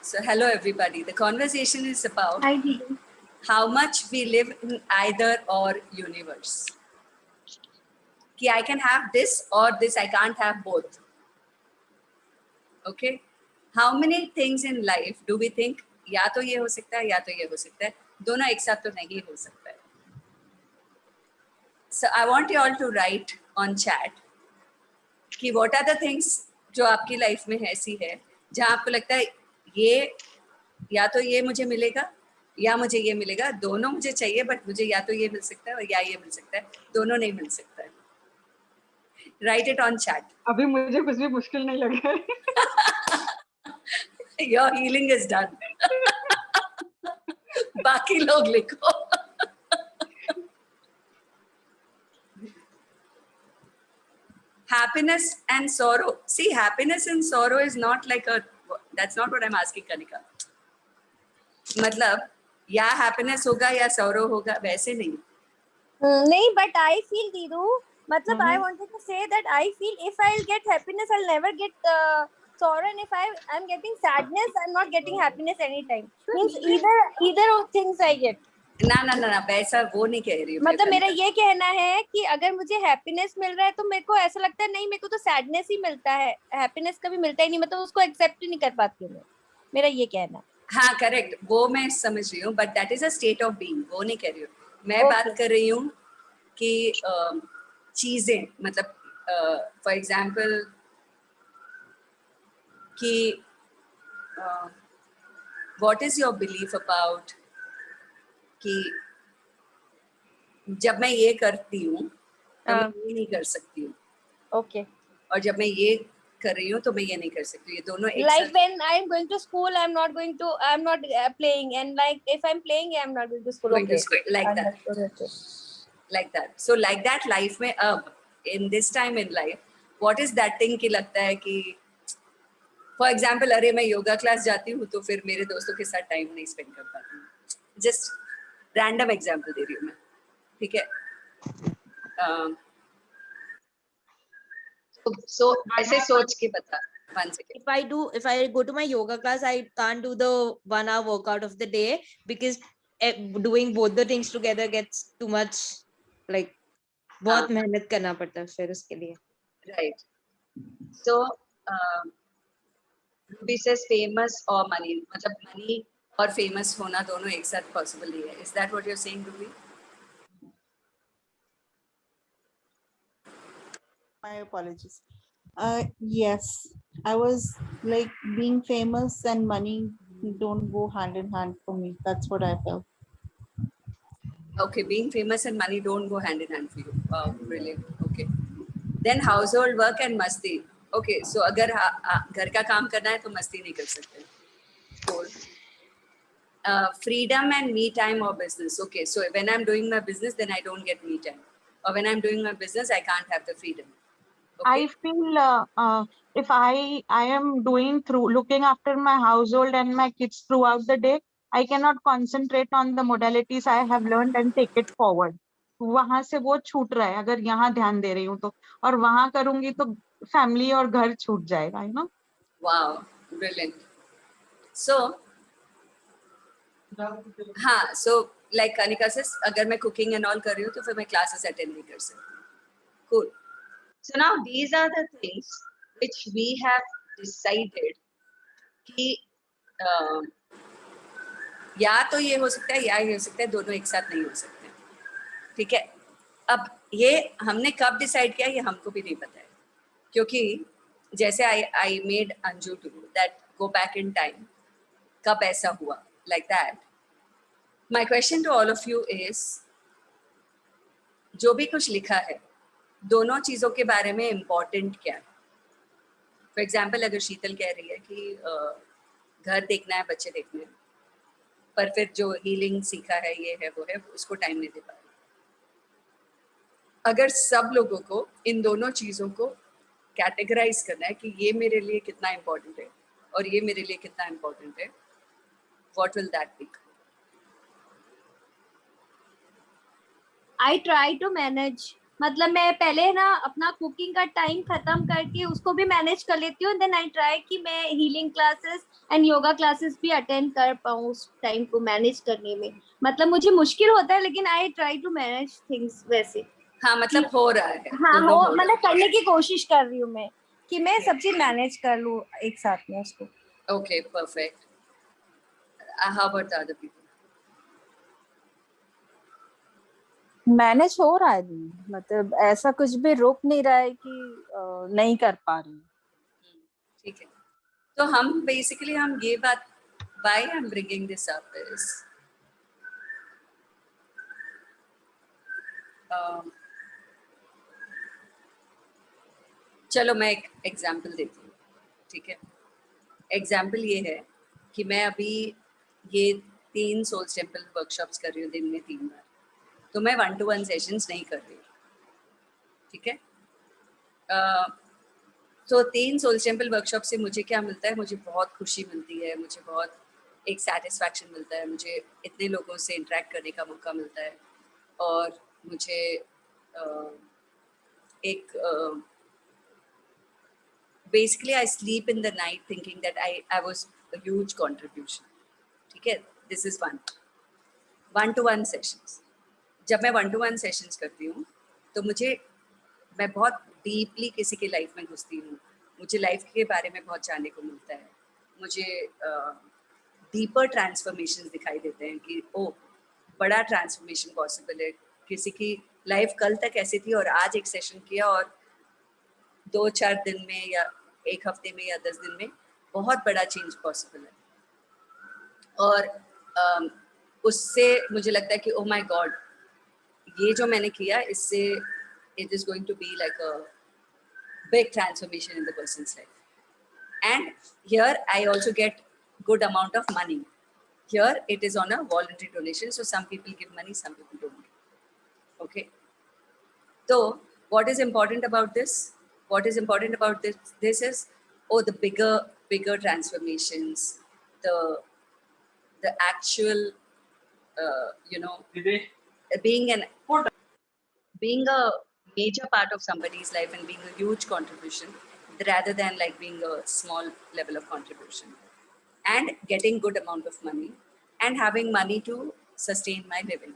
So hello everybody. The conversation is about Hi, Deepu. how much we live in either or universe. कि I can have this or this, I can't have both. Okay? How many things in life do we think या तो ये हो सकता है या तो ये हो सकता है, दोनों एक साथ तो नहीं हो सकता है. So I want you all to write on chat कि what are the things जो आपकी लाइफ में ऐसी है जहाँ आपको लगता है ये या तो ये मुझे मिलेगा या मुझे ये मिलेगा, दोनों मुझे चाहिए बट मुझे या तो ये मिल सकता है या ये मिल सकता है, दोनों नहीं मिल सकता है. Right it on chat. अभी मुझे कुछ भी मुश्किल नहीं लगा है. Your healing is done. बाकी लोग लिखो. Happiness and sorrow. See, happiness and sorrow is not like a, that's not what I'm asking, Kanika. मतलब या happiness होगा या sorrow होगा, वैसे नहीं. नहीं, but I feel, Deedu, मतलब I wanted to say that I feel if I'll get happiness, I'll never get sorrow, and if I'm getting sadness, I'm not getting happiness anytime. Means either of things I get. ना वैसा वो नहीं कह रही हूँ. मतलब मेरा ये कहना है कि अगर मुझे हैप्पीनेस मिल रहा है तो मेरे को ऐसा लगता है नहीं, मेरे को तो सैडनेस ही मिलता है, हैप्पीनेस कभी मिलता ही नहीं, मतलब उसको एक्सेप्ट ही नहीं कर पाती हूँ. मेरा ये कहना. हाँ करेक्ट, वो मैं समझ रही हूँ, but that is a state of being, वो नहीं कह रही हूँ मैं. बात कर रही हूँ कि चीजें, मतलब फॉर एग्जाम्पल कि what is your belief about कि जब मैं ये करती हूँ तो मैं ये नहीं कर सकती हूँ. ओके. और जब मैं ये कर रही हूँ तो मैं ये नहीं कर सकती हूँ, ये दोनों एक like when I'm going to school, I'm not playing, and like if I'm playing, I'm not going to school. Going to school, like that. Like that. So like that life में अब in this time in life, what is that thing कि लगता है कि for example, अरे मैं yoga class जाती हूँ तो फिर मेरे दोस्तों के साथ टाइम नहीं स्पेंड कर पाती हूँ. Just random example दे रही हूँ मैं, ठीक है. So ऐसे सोच के बता. 1 second. If I go to my yoga class, I can't do the 1 hour workout of the day because doing both the things together gets too much, like बहुत मेहनत करना पड़ता है फिर उसके लिए. Right. So Ruby says famous or money, मतलब money और famous होना दोनों एक साथ possible ही है. Is that what you're saying, Ruby? My apologies. Yes, I was like being famous and money don't go hand in hand for me. That's what I felt. Okay, being famous and money don't go hand in hand for you. Brilliant. Okay. Then household work and मस्ती. Okay, so अगर घर का काम करना है तो मस्ती नहीं कर सकते. Cool. Freedom and me time or business. Okay, so when I'm doing my business, then I don't get me time. Or when I'm doing my business, I can't have the freedom. Okay. I feel if I am doing through looking after my household and my kids throughout the day, I cannot concentrate on the modalities I have learned and take it forward. वहां से वो छूट रहा है अगर यहाँ ध्यान दे रही हूँ तो, और वहां करूंगी तो फैमिली और घर छूट जाएगा, you know. Wow, brilliant. So हाँ, so like Kanika says, अगर मैं cooking and all कर रही हूँ तो फिर मैं classes attend नहीं कर सकती. Cool. So now these are the things which we have decided कि या तो ये हो सकता है या ये हो सकता है, दोनों एक साथ नहीं हो सकते. ठीक है. अब ये हमने कब डिसाइड किया ये हमको भी नहीं पता है, क्योंकि जैसे I made Anju to do that, go back in time. कब ऐसा हुआ like that. My question to all of you is, जो भी कुछ लिखा है दोनों चीजों के बारे में इम्पोर्टेंट क्या है. फॉर एग्जाम्पल अगर शीतल कह रही है कि घर देखना है, बच्चे देखने हैं, पर फिर जो हीलिंग सीखा है ये है वो है, उसको टाइम नहीं दे पा रही. अगर सब लोगों को इन दोनों चीजों को कैटेगराइज करना है कि ये मेरे लिए कितना इम्पोर्टेंट है और ये मेरे लिए कितना इम्पोर्टेंट है, what will that be? I try to manage मतलब मैं पहले ना अपना कुकिंग का टाइम खत्म करके उसको भी मैनेज कर लेती हूँ, देन आई ट्राई कि मैं healing classes and yoga classes भी अटेंड कर पाऊँ उस टाइम को मैनेज करने में। मतलब मुझे मुश्किल होता है लेकिन I try to manage things वैसे। हाँ, मतलब हो रहा है, हाँ दोनों हो, हो रहा मतलब करने की कोशिश कर रही हूँ मैं कि मैं सब चीज मैनेज कर लूँ एक साथ में उसको। है। Okay, perfect. How about the other people? Manage हो रहा है दीदी, मतलब ऐसा कुछ भी रोक नहीं रहा है कि नहीं कर पा रही हूँ। ठीक है, तो हम बेसिकली हम ये बात, why I'm bringing this up is चलो मैं एक एग्जाम्पल देती हूँ, ठीक है। एग्जाम्पल ये है कि मैं अभी ये 3 सोल्स टेम्पल वर्कशॉप्स कर रही हूँ दिन में 3 बार, तो मैं 1-to-1 सेशंस नहीं कर रही हूँ, ठीक है। तो 3 सोल्स टेम्पल वर्कशॉप से मुझे क्या मिलता है, मुझे बहुत खुशी मिलती है, मुझे बहुत एक सेटिस्फैक्शन मिलता है, मुझे इतने लोगों से इंटरेक्ट करने का मौका मिलता है, और मुझे एक basically I sleep in the night thinking that I was a huge contribution, ठीक है। This is one to one sessions. जब मैं 1-to-1 सेशंस करती हूँ तो मैं बहुत डीपली किसी की लाइफ में घुसती हूँ, मुझे लाइफ के बारे में बहुत जानने को मिलता है, मुझे डीपर ट्रांसफॉर्मेशन दिखाई देते हैं कि ओ बड़ा ट्रांसफॉर्मेशन पॉसिबल है, किसी की लाइफ कल तक ऐसी थी और आज एक सेशन किया और 2-4 दिन में या 1 हफ्ते में या 10 दिन में बहुत बड़ा चेंज पॉसिबल है। और उससे मुझे लगता है कि ओ माय गॉड, ये जो मैंने किया इससे it is going to be like a big transformation in the person's life. And here I also get good amount of money. Here it is on a voluntary donation, so some people give money, some people don't give. Okay, so what is important about this? What is important about this is, oh, the bigger transformations, the actual being a major part of somebody's life and being a huge contribution, rather than like being a small level of contribution, and getting good amount of money and having money to sustain my living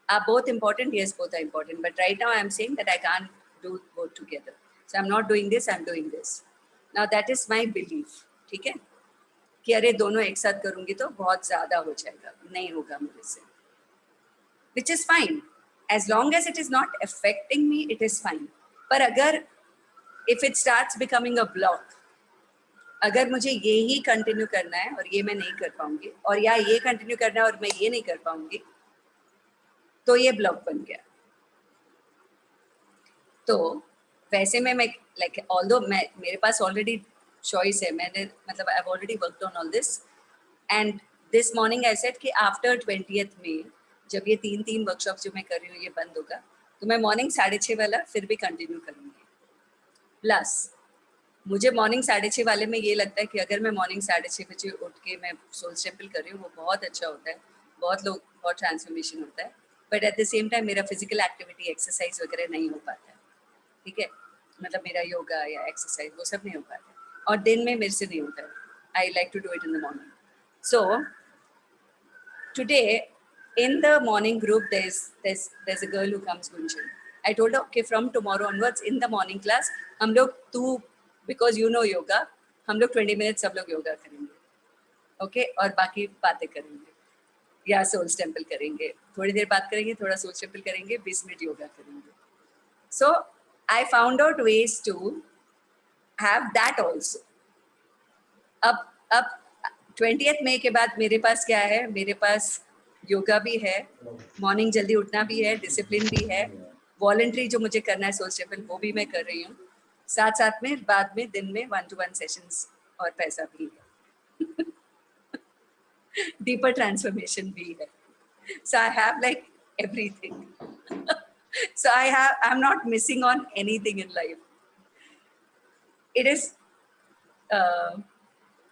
are both important. Yes, both are important, but right now I'm saying that I can't do both together, so I'm not doing this, I'm doing this. Now that is my belief, ठीक है, कि अरे दोनों एक साथ करूंगी तो बहुत ज्यादा हो जाएगा, नहीं होगा मेरे से, which is fine as long as it is not affecting me, it is fine. पर अगर if it starts becoming a block, अगर मुझे ये ही कंटिन्यू करना है और ये मैं नहीं कर पाऊंगी, और या ये कंटिन्यू करना है और मैं ये नहीं कर पाऊंगी, तो ये ब्लॉक बन गया। तो वैसे में मैं लाइक ऑल्दो मेरे पास ऑलरेडी चॉइस है, मैंने मतलब I have already worked on all this, and this morning I said कि आफ्टर 20th में जब ये 3 वर्कशॉप जो मैं कर रही हूँ ये बंद होगा, तो मैं मॉर्निंग 6:30 वाला फिर भी कंटिन्यू करूँगी। प्लस मुझे मॉर्निंग 6:30 वाले में ये लगता है कि अगर मैं मॉर्निंग 6:30 बजे उठ के मैं सोल टेम्पल कर रही हूँ, वो बहुत अच्छा होता है, बहुत ट्रांसफॉर्मेशन होता है, but at the same time मेरा फिजिकल एक्टिविटी एक्सरसाइज वगैरह नहीं हो पाता है, ठीक है, मतलब मेरा योगा या एक्सरसाइज वो सब नहीं हो पाता है, और दिन में मेरे से नहीं होता है। I like to do it in the morning. So today in the morning group there's a girl who comes, Gunjan. I told her, okay, from tomorrow onwards in the morning class हम लोग because you know yoga, हम लोग 20 minutes सब लोग योगा करेंगे, okay, और बाकी बातें करेंगे या सोल्स टेम्पल करेंगे, थोड़ी देर बात करेंगे, थोड़ा सोल्स टेम्पल करेंगे, 20 मिनट योगा करेंगे। So I found out ways to have that also. अब 20th मई के बाद मेरे पास क्या है, मेरे पास योगा भी है, मॉर्निंग जल्दी उठना भी है, डिसिप्लिन भी है, वॉलंटरी जो मुझे करना है सोल टेम्पल वो भी मैं कर रही हूँ, साथ साथ में बाद में दिन में 1-to-1 सेशंस और पैसा भी है, डीपर ट्रांसफॉर्मेशन भी है। So I have like everything. So I'm not missing on anything in life. It is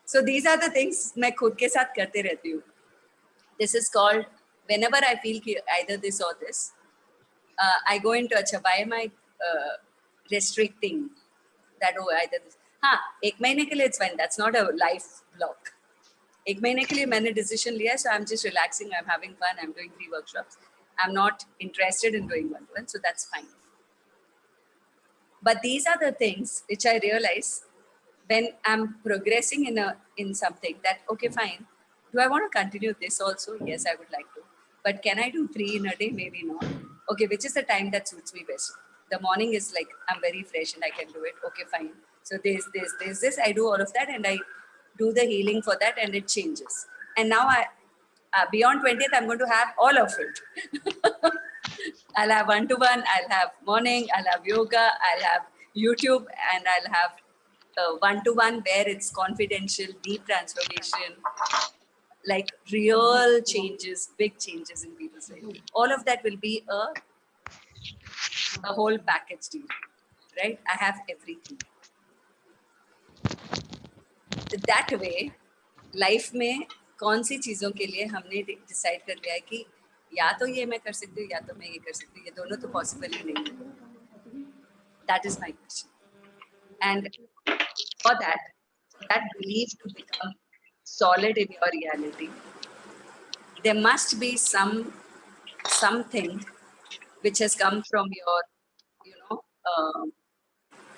so these are the things मैं खुद के साथ करते रहती हूँ. This is called whenever I feel either this or this, I go into अच्छा why am I restricting that? Oh, either this. हाँ, एक महीने के लिए it's fine. That's not a life block. एक महीने के लिए मैंने decision लिया, so I'm just relaxing, I'm having fun, I'm doing 3 workshops. I'm not interested in doing one-to-one, so that's fine. But these are the things which I realize when I'm progressing in something that, okay, fine. Do I want to continue this also? Yes, I would like to. But can I do 3 in a day? Maybe not. Okay, which is the time that suits me best? The morning is like, I'm very fresh and I can do it. Okay, fine. So there's this. I do all of that and I do the healing for that and it changes. And now beyond 20th, I'm going to have all of it. I'll have one-to-one, I'll have morning, I'll have yoga, I'll have YouTube, and I'll have one-to-one where it's confidential, deep transformation, like real changes, big changes in people's life. All of that will be a whole package deal, right? I have everything. That way, life में कौन सी चीज़ों के लिए हमने decide कर लिया है कि या तो ये मैं कर सकती हूँ या तो मैं ये कर सकती हूँ, ये दोनों तो पॉसिबल ही नहीं है. That is my question. And for that belief to become solid in your reality, there must be something which has come from your,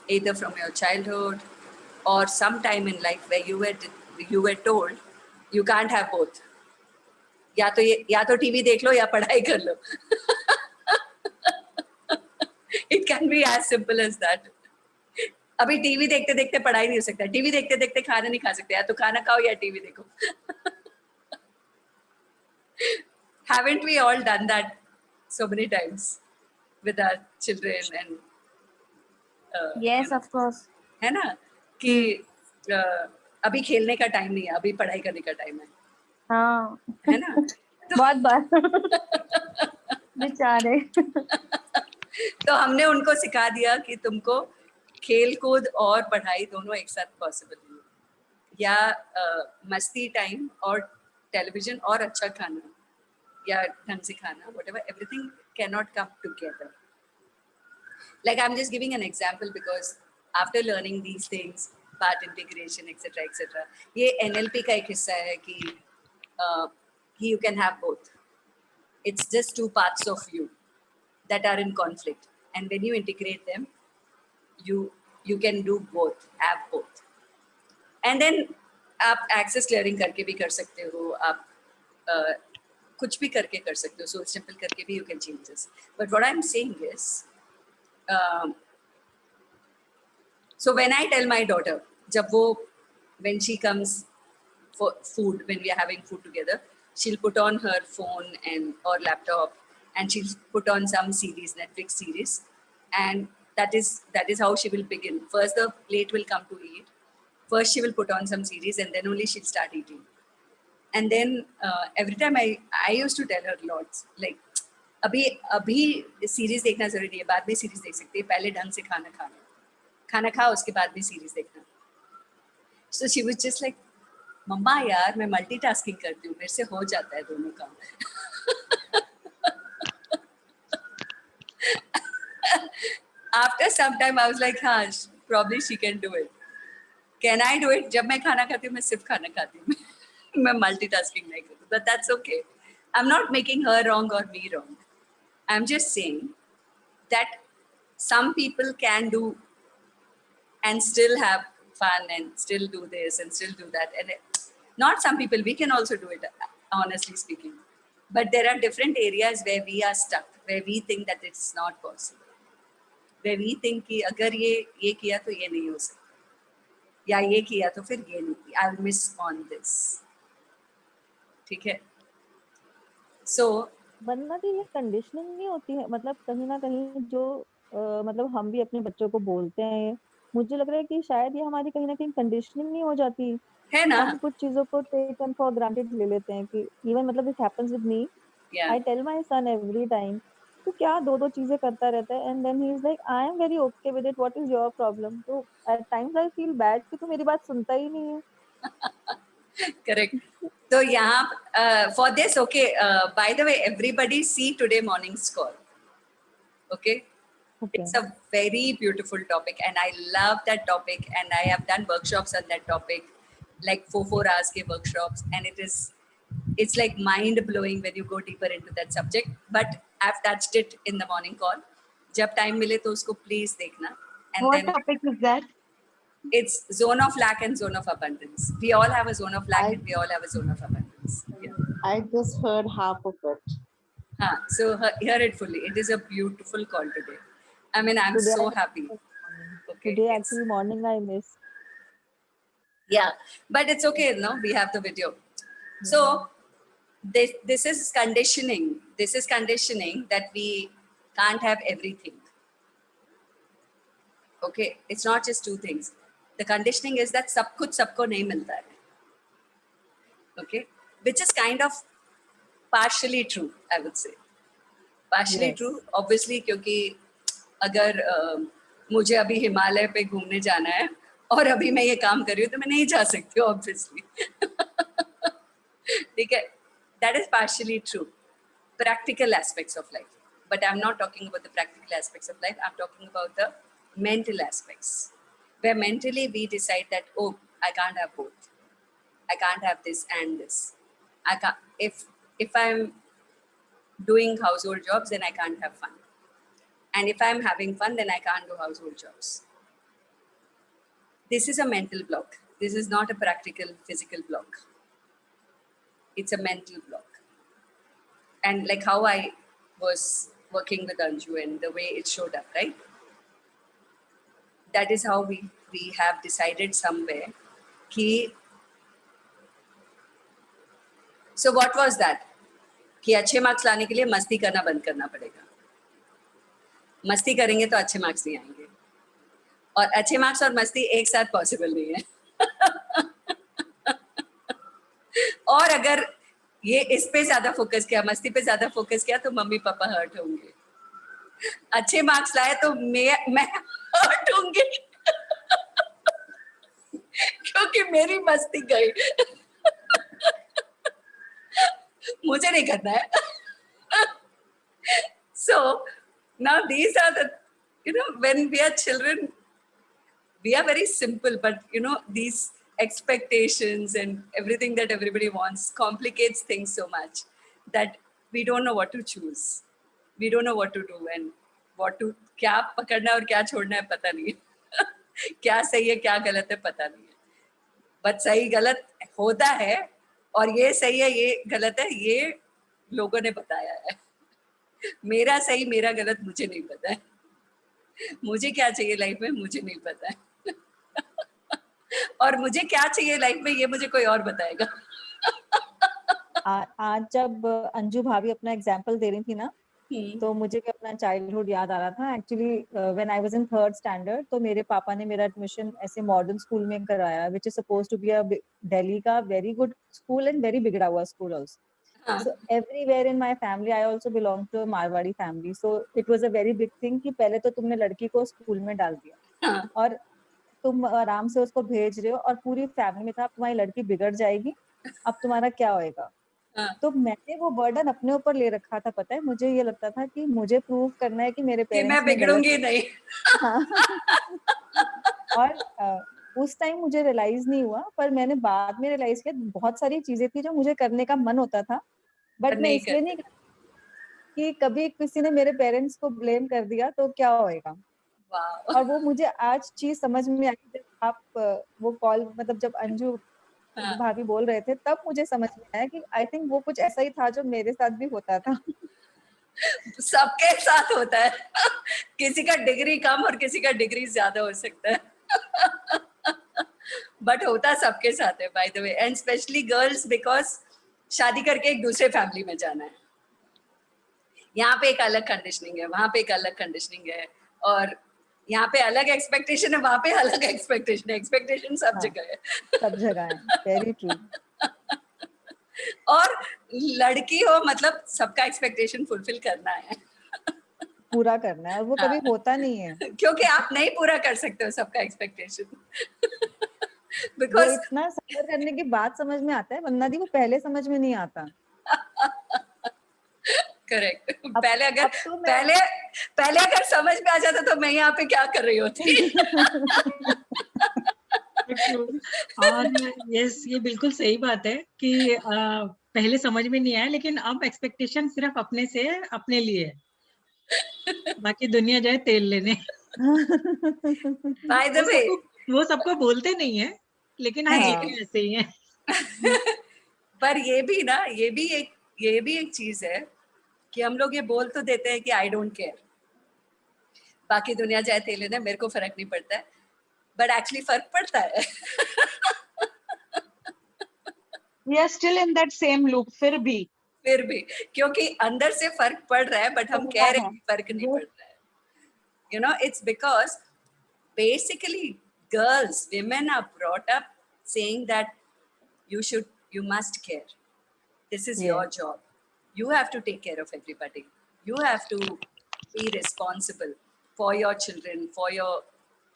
either from your childhood or some time in life where you were told you can't have both. या तो TV देख लो या पढ़ाई कर लो. It can be as simple as that. अभी TV देखते देखते पढ़ाई नहीं हो सकता, टीवी देखते देखते खाना नहीं खा सकते, या तो खाना खाओ या टीवी देखो. Haven't we all done that so many times with our children and Yes, of course. है ना कि अभी खेलने का टाइम नहीं है, अभी पढ़ाई करने का टाइम है. हाँ. है ना. बहुत बार. बेचारे. तो हमने उनको सिखा दिया कि तुमको खेल कूद और पढ़ाई दोनों एक साथ पॉसिबल नहीं है, या मस्ती टाइम और टेलीविजन और अच्छा खाना या ढंग से खाना, whatever, everything cannot come together. Like I'm just giving an example because after learning these things, part integration, etc., ये NLP का एक हिस्सा है कि you can have both. It's just 2 parts of you that are in conflict, and when you integrate them, you can do both, have both. And then आप access clearing करके भी कर सकते हो, आप कुछ भी करके कर सकते हो, soul simple करके भी you can change this. But what I'm saying is, so when I tell my daughter, when she comes for food, when we are having food together, she'll put on her phone or laptop and she'll put on some series, Netflix series, and that is how she will begin. First the plate will come to eat. First she will put on some series and then only she'll start eating. And then every time I used to tell her lots, like अभी series देखना जरूरी नहीं है, बाद में series देख सकती है, पहले ढंग से खाना खाओ, उसके बाद में सीरीज देखना. So she was just like, मम्मा यार मैं मल्टीटास्किंग करती हूँ, मेरे से हो जाता है दोनों काम. After some time I was like, हाँ, probably she can do it. Can I do it? जब मैं खाना खाती हूँ मैं सिर्फ खाना खाती हूँ, मैं मल्टीटास्किंग नहीं करती. But that's okay. I'm not making her wrong or me wrong. I'm just saying that some people can do and still have fun and still do this and still do that. And not some people, we can also do it, honestly speaking. But there are different areas where we are stuck, where we think that it's not possible. Where we think कि अगर ये किया तो ये नहीं हो सकता, या ये किया तो फिर ये नहीं, I'll miss on this. ठीक है. So वरना भी ये कंडीशनिंग नहीं होती है, मतलब कहीं ना कहीं जो मतलब हम भी अपने बच्चों को बोलते हैं, मुझे लग रहा है कि शायद ये हमारी कहीं ना कहीं कंडीशनिंग नहीं हो जाती. है ना. हम कुछ चीजों को टेकन फॉर ग्रांटेड ले लेते हैं कि इवन मतलब it happens with me. Yeah. I tell my son every time तो क्या दो चीजें करता रहता है, and then he is like I am very okay with it, what is your problem. तो at times I feel bad कि तू मेरी बात सुनता ही नहीं है. Correct. So यहाँ for this, okay. By the way, everybody see today morning's call. Okay, Okay. it's a very beautiful topic and I love that topic and I have done workshops on that topic, like 4 hours ke workshops, and it's like mind blowing when you go deeper into that subject, but I've touched it in the morning call. जब time मिले तो उसको please देखना. And What then topic is that? it's zone of lack and zone of abundance. We all have a zone of lack I- and we all have a zone of abundance. Yeah. I just heard half of it. So hear it fully. It is a beautiful call today. I mean, I'm Today so I- happy. Okay. Today it's- actually morning I missed. Yeah, but it's okay. No, we have the video. So this is conditioning. This is conditioning that we can't have everything. Okay, it's not just two things. The conditioning is that सब कुछ सबको नहीं मिलता है. Okay, which is kind of partially true, I would say. Partially Yes. true, obviously, क्योंकि अगर मुझे अभी हिमालय पे घूमने जाना है और अभी मैं ये काम कर रही हूँ तो मैं नहीं जा सकती हूँ, obviously. ठीक है, that is partially true. Practical aspects of life, but I'm not talking about the practical aspects of life. I'm talking about the mental aspects, where mentally we decide that, oh, I can't have both. I can't have this and this. I can't. If I'm doing household jobs, then I can't have fun. And if I'm having fun, then I can't do household jobs. This is a mental block. This is not a practical physical block. It's a mental block. And like how I was working with Anju and the way it showed up, right? That is how we have decided somewhere ki. So what was that? कि अच्छे marks लाने के लिए मस्ती करना बंद करना पड़ेगा. मस्ती करेंगे तो अच्छे मार्क्स नहीं आएंगे, और अच्छे मार्क्स और मस्ती एक साथ पॉसिबल नहीं है. और अगर ये इस पे ज्यादा फोकस किया, मस्ती पे ज्यादा फोकस किया, तो मम्मी पापा हर्ट होंगे. अच्छे मार्क्स लाए तो मैं हर्ट होंगी क्योंकि मेरी मस्ती गई. मुझे नहीं करना है. So now these are the, when we are children, we are very simple, but these expectations and everything that everybody wants complicates things so much that we don't know what to choose. We don't know what to do and what to, क्या पकड़ना और क्या छोड़ना है पता नहीं है. क्या सही है क्या गलत है पता नहीं है. बट सही गलत होता है, और ये सही है ये गलत है ये लोगों ने बताया है. मेरा सही मेरा गलत मुझे नहीं पता है. मुझे क्या चाहिए लाइफ में मुझे नहीं पता है. और मुझे क्या चाहिए लाइफ में ये मुझे कोई और बताएगा. आज जब अंजू भाभी अपना एग्जाम्पल दे रही थी ना, तो मुझे भी अपना चाइल्डहुड याद आ रहा था. Actually when I was in 3rd standard, तो मेरे पापा ने मेरा एडमिशन ऐसे मॉडर्न स्कूल में कराया, which is supposed to be a Delhi का very good school and very बिगड़ा हुआ school also. So everywhere in my family, I also belong to a Marwadi family. So it was a very big thing कि पहले तो तुमने लड़की को school में डाल दिया और तुम आराम से उसको भेज रहे हो, और पूरी फैमिली में था तुम्हारी लड़की बिगड़ जाएगी, अब तुम्हारा क्या होएगा. तो मैंने वो बर्डन अपने ऊपर ले रखा था. पता है, मुझे ये लगता था कि मुझे प्रूव करना है कि मेरे कि पेरेंट्स मैं बिगड़ूंगी नहीं. और उस टाइम मुझे रियलाइज नहीं हुआ, पर मैंने बाद में रियलाइज किया बहुत सारी चीजें थी जो मुझे करने का मन होता था, बट मैं इसलिए नहीं कि कभी किसी ने मेरे पेरेंट्स को ब्लेम कर दिया तो क्या होएगा. और वो मुझे आज चीज समझ में आई जब आप वो कॉल, मतलब जब अंजू भाभी बोल रहे थे, तब मुझे समझ में आया कि आई थिंक वो कुछ ऐसा ही था जो मेरे साथ भी होता था. सबके साथ होता है. किसी का डिग्री कम और किसी का डिग्री ज्यादा हो सकता है. बट होता सबके साथ है, by the way, and specially girls, because शादी करके एक दूसरे फैमिली में जाना है. यहाँ पे एक अलग कंडीशनिंग है, वहां पे एक अलग कंडीशनिंग है, और यहाँ पे अलग एक्सपेक्टेशन है, वहां पे अलग एक्सपेक्टेशन है. एक्सपेक्टेशन सब जगह है. सब जगह है. Very true. और लड़की हो मतलब सबका एक्सपेक्टेशन फुलफिल करना है, पूरा करना है, और वो कभी होता नहीं है. क्योंकि आप नहीं पूरा कर सकते हो सबका एक्सपेक्टेशन. बिकॉज इतना सफर करने के बाद समझ में आता है, वरना दी वो पहले समझ में नहीं आता. करेक्ट। अब- पहले अगर अब तो मैं- पहले अगर समझ में आ जाता तो मैं यहाँ पे क्या कर रही होती। और यस, ये बिल्कुल सही बात है कि पहले समझ में नहीं आया, लेकिन अब एक्सपेक्टेशन सिर्फ अपने से है, अपने लिए है। बाकी दुनिया जाए तेल लेने। बाय द वे, वो सबको बोलते नहीं है, लेकिन हम नहीं। भी ऐसे ही हैं। पर ये भी एक चीज है कि हम लोग ये बोल तो देते हैं कि आई डोंट केयर, बाकी दुनिया जाए तेल लेने, मेरे को फर्क नहीं पड़ता है, बट एक्चुअली फर्क पड़ता है। We are still in that same loop फिर भी। फिर भी क्योंकि अंदर से फर्क पड़ रहा है, बट हम कह रहे हैं कि फर्क नहीं पड़ रहा है। You know, it's because basically girls, women are brought up saying that you must care. This is your job. You have to take care of everybody. You have to be responsible for your children, for your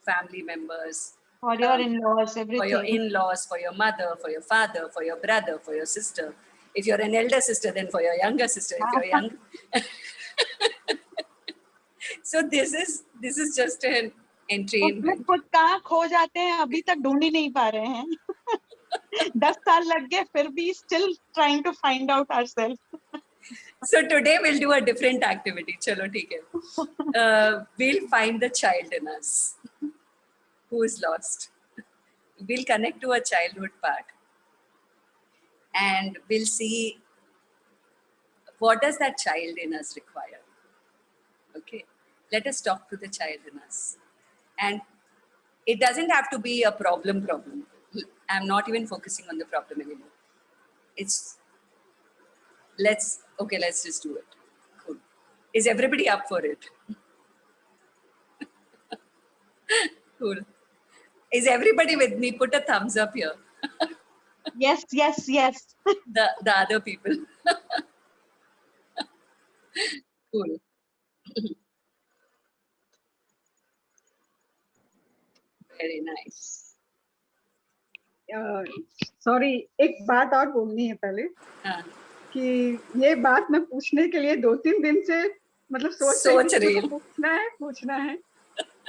family members, For your in-laws, for everything. your in-laws, for your mother, for your father, for your brother, for your sister. If you're an elder sister, then for your younger sister. If you're young, so this is just an entrainment. उसमें खुद कहाँ खो जाते हैं, अभी तक ढूंढ ही नहीं पा रहे हैं। 10 साल लग गए फिर भी still trying to find out ourselves. So today we'll do a different activity. Chalo, theek hai. We'll find the child in us who is lost. We'll connect to a childhood part, and we'll see what does that child in us require. Okay, let us talk to the child in us, and it doesn't have to be a problem. I'm not even focusing on the problem anymore. Let's just do it. Cool. Is everybody up for it? Cool. Is everybody with me? Put a thumbs up here. Yes. The other people. Cool. Very nice. Sorry, एक बात और बोलनी है पहले हाँ, कि ये बात मैं पूछने के लिए 2-3 दिन से मतलब सोच रही हूँ। पूछना है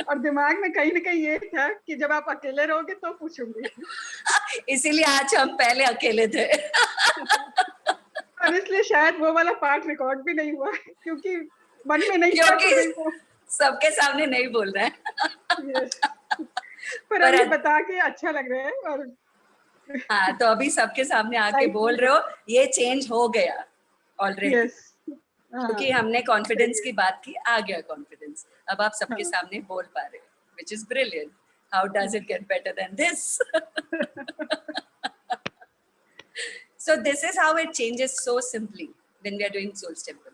और दिमाग में कहीं ना कहीं ये था कि जब आप अकेले रहोगे तो पूछूंगी। इसीलिए आज हम पहले अकेले थे। और इसलिए शायद वो वाला पार्ट रिकॉर्ड भी नहीं हुआ क्योंकि मन में नहीं था क्योंकि कि वो सबके सामने नहीं बोल रहे हैं। Yes. पर पर अभी बता के अच्छा लग रहा है। और हाँ, तो अभी सबके सामने आके Right. बोल रहे हो, ये चेंज हो गया ऑलरेडी। यस, क्योंकि हमने कॉन्फिडेंस की बात की, आ गया कॉन्फिडेंस। अब आप सबके हाँ। सामने बोल पा रहे हो, which is brilliant. How does it get better than this? So this is how it changes so simply when we are doing Soul's Temple.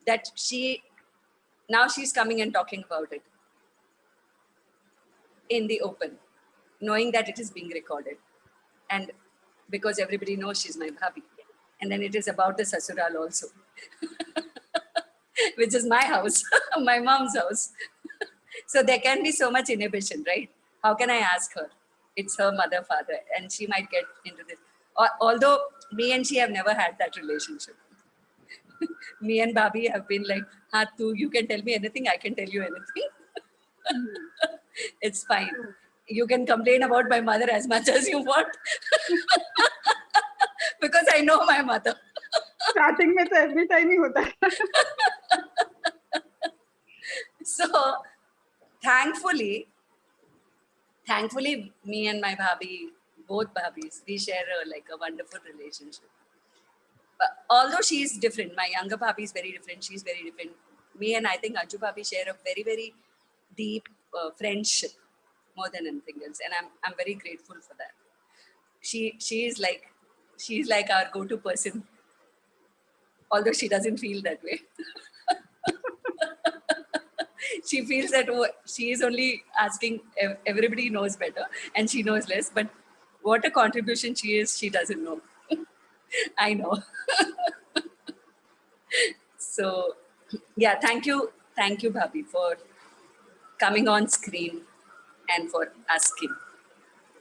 That she's coming and talking about it in the open, knowing that it is being recorded. And because everybody knows she's my bhabhi. And then it is about the sasural also, which is my house, my mom's house. So there can be so much inhibition, right? How can I ask her? It's her mother, father, and she might get into this. Although me and she have never had that relationship. Me and Bhabhi have been like, you can tell me anything, I can tell you anything. It's fine. You can complain about my mother as much as you want. Because I know my mother. Starting में तो every time ही होता है। So, thankfully, me and my bhabhi, both bhabis, we share a wonderful relationship. But although she is different, my younger bhabhi is very different. She's very different. Me and I think Anju bhabhi share a very, very deep friendship more than anything else, and I'm very grateful for that. She's like our go-to person, although she doesn't feel that way. She feels that she is only asking, everybody knows better and she knows less, but what a contribution she is, she doesn't know. I know. So yeah, thank you Bhabhi, for coming on screen and for asking.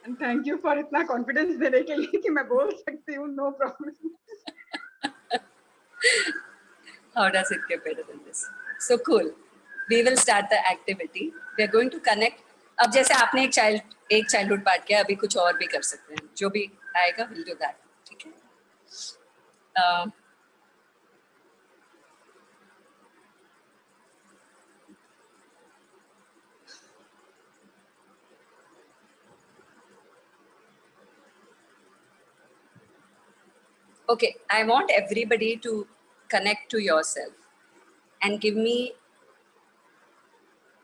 And thank you for इतना confidence देने के लिए कि मैं बोल सकती हूँ, no problem. How does it get better than this? So cool. We will start the activity. We are going to connect. अब जैसे आपने एक childhood part किया, अभी कुछ और भी कर सकते हैं. जो भी आएगा, we'll do that. ठीक है? Okay, I want everybody to connect to yourself and give me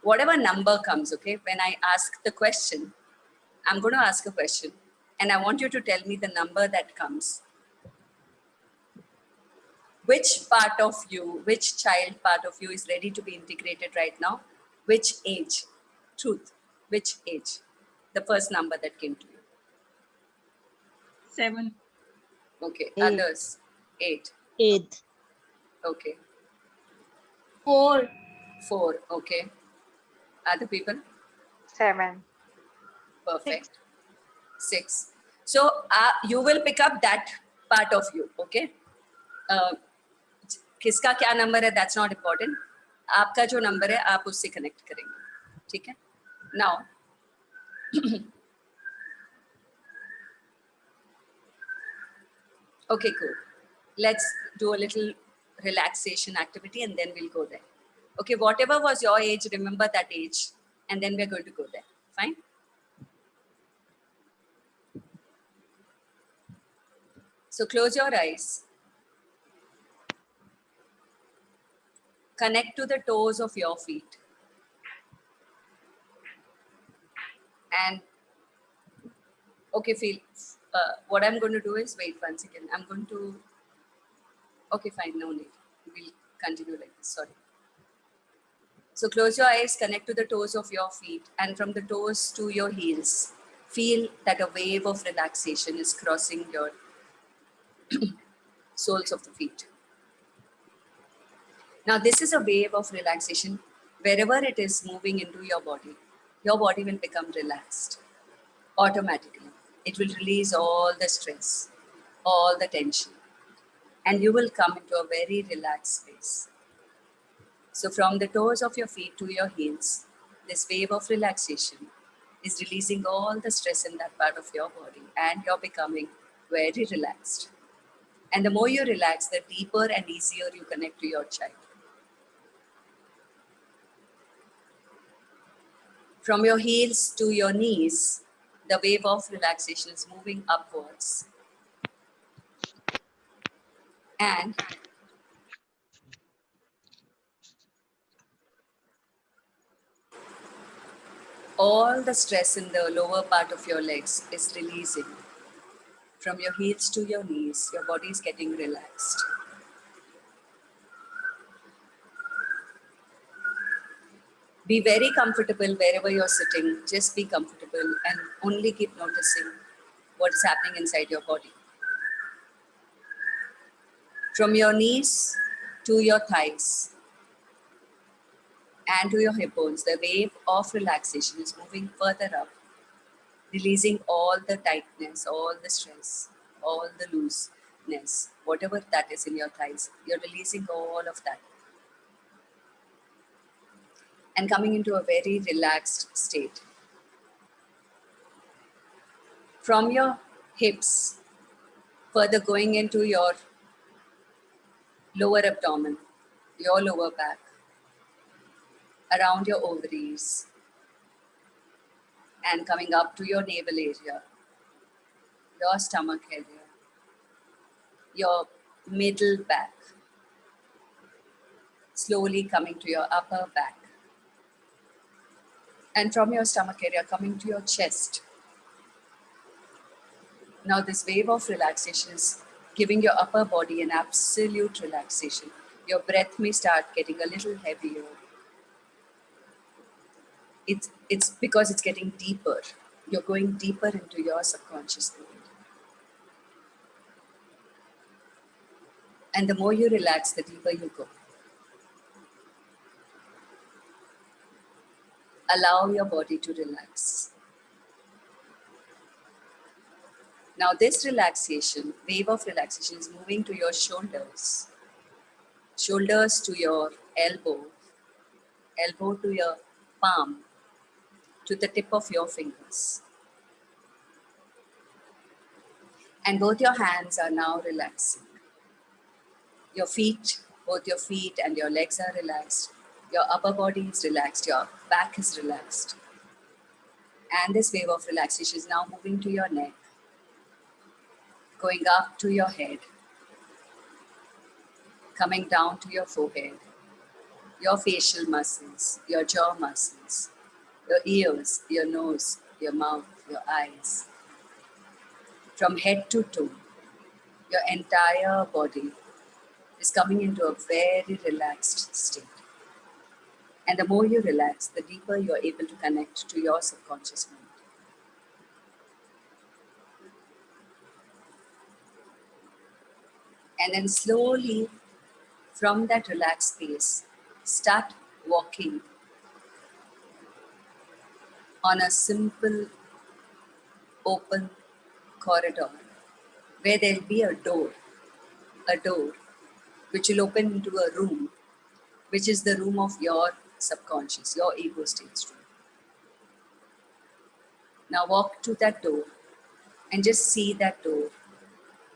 whatever number comes, okay? When I ask the question, I'm going to ask a question and I want you to tell me the number that comes. Which part of you, which child part of you is ready to be integrated right now? Which age? Truth. Which age? The first number that came to you. 7. Okay, 8. others. 8. 8. Okay. 4. 4. Okay. Other people? 7. Perfect. 6. So you will pick up that part of you, okay? किसका क्या number है, that's not important. आपका जो number है आप उससे connect करेंगे, ठीक है? Now, okay, cool. Let's do a little relaxation activity and then we'll go there. Okay, whatever was your age, remember that age, and then we're going to go there. Fine? So close your eyes. Connect to the toes of your feet. And, okay, what I'm going to do is, wait 1 second. I'm going to, okay, fine, no need. We'll continue like this, sorry. So close your eyes, connect to the toes of your feet, and from the toes to your heels, feel that a wave of relaxation is crossing your soles of the feet. Now, this is a wave of relaxation. Wherever it is moving into your body will become relaxed automatically. It will release all the stress, all the tension, and you will come into a very relaxed space. So from the toes of your feet to your heels, this wave of relaxation is releasing all the stress in that part of your body, and you're becoming very relaxed. And the more you relax, the deeper and easier you connect to your child. From your heels to your knees, the wave of relaxation is moving upwards. And all the stress in the lower part of your legs is releasing. From your heels to your knees, your body is getting relaxed. Be very comfortable wherever you're sitting. Just be comfortable and only keep noticing what is happening inside your body. From your knees to your thighs and to your hip bones, the wave of relaxation is moving further up, releasing all the tightness, all the stress, all the looseness, whatever that is in your thighs. You're releasing all of that and coming into a very relaxed state. From your hips, further going into your lower abdomen, your lower back, around your ovaries, and coming up to your navel area, your stomach area, your middle back, slowly coming to your upper back, and from your stomach area coming to your chest. Now this wave of relaxation is giving your upper body an absolute relaxation. Your breath may start getting a little heavier. It's because it's getting deeper. You're going deeper into your subconscious mind. And the more you relax, the deeper you go. Allow your body to relax. Now this relaxation, wave of relaxation is moving to your shoulders, shoulders to your elbow, elbow to your palm, to the tip of your fingers. And both your hands are now relaxing. Your feet, both your feet and your legs are relaxed. Your upper body is relaxed. Your back is relaxed. And this wave of relaxation is now moving to your neck, going up to your head, coming down to your forehead, your facial muscles, your jaw muscles, your ears, your nose, your mouth, your eyes. From head to toe, your entire body is coming into a very relaxed state. And the more you relax, the deeper you are able to connect to your subconscious mind. And then slowly, from that relaxed space, start walking on a simple open corridor where there'll be a door which will open into a room, which is the room of your subconscious, your ego state's room. Now walk to that door and just see that door.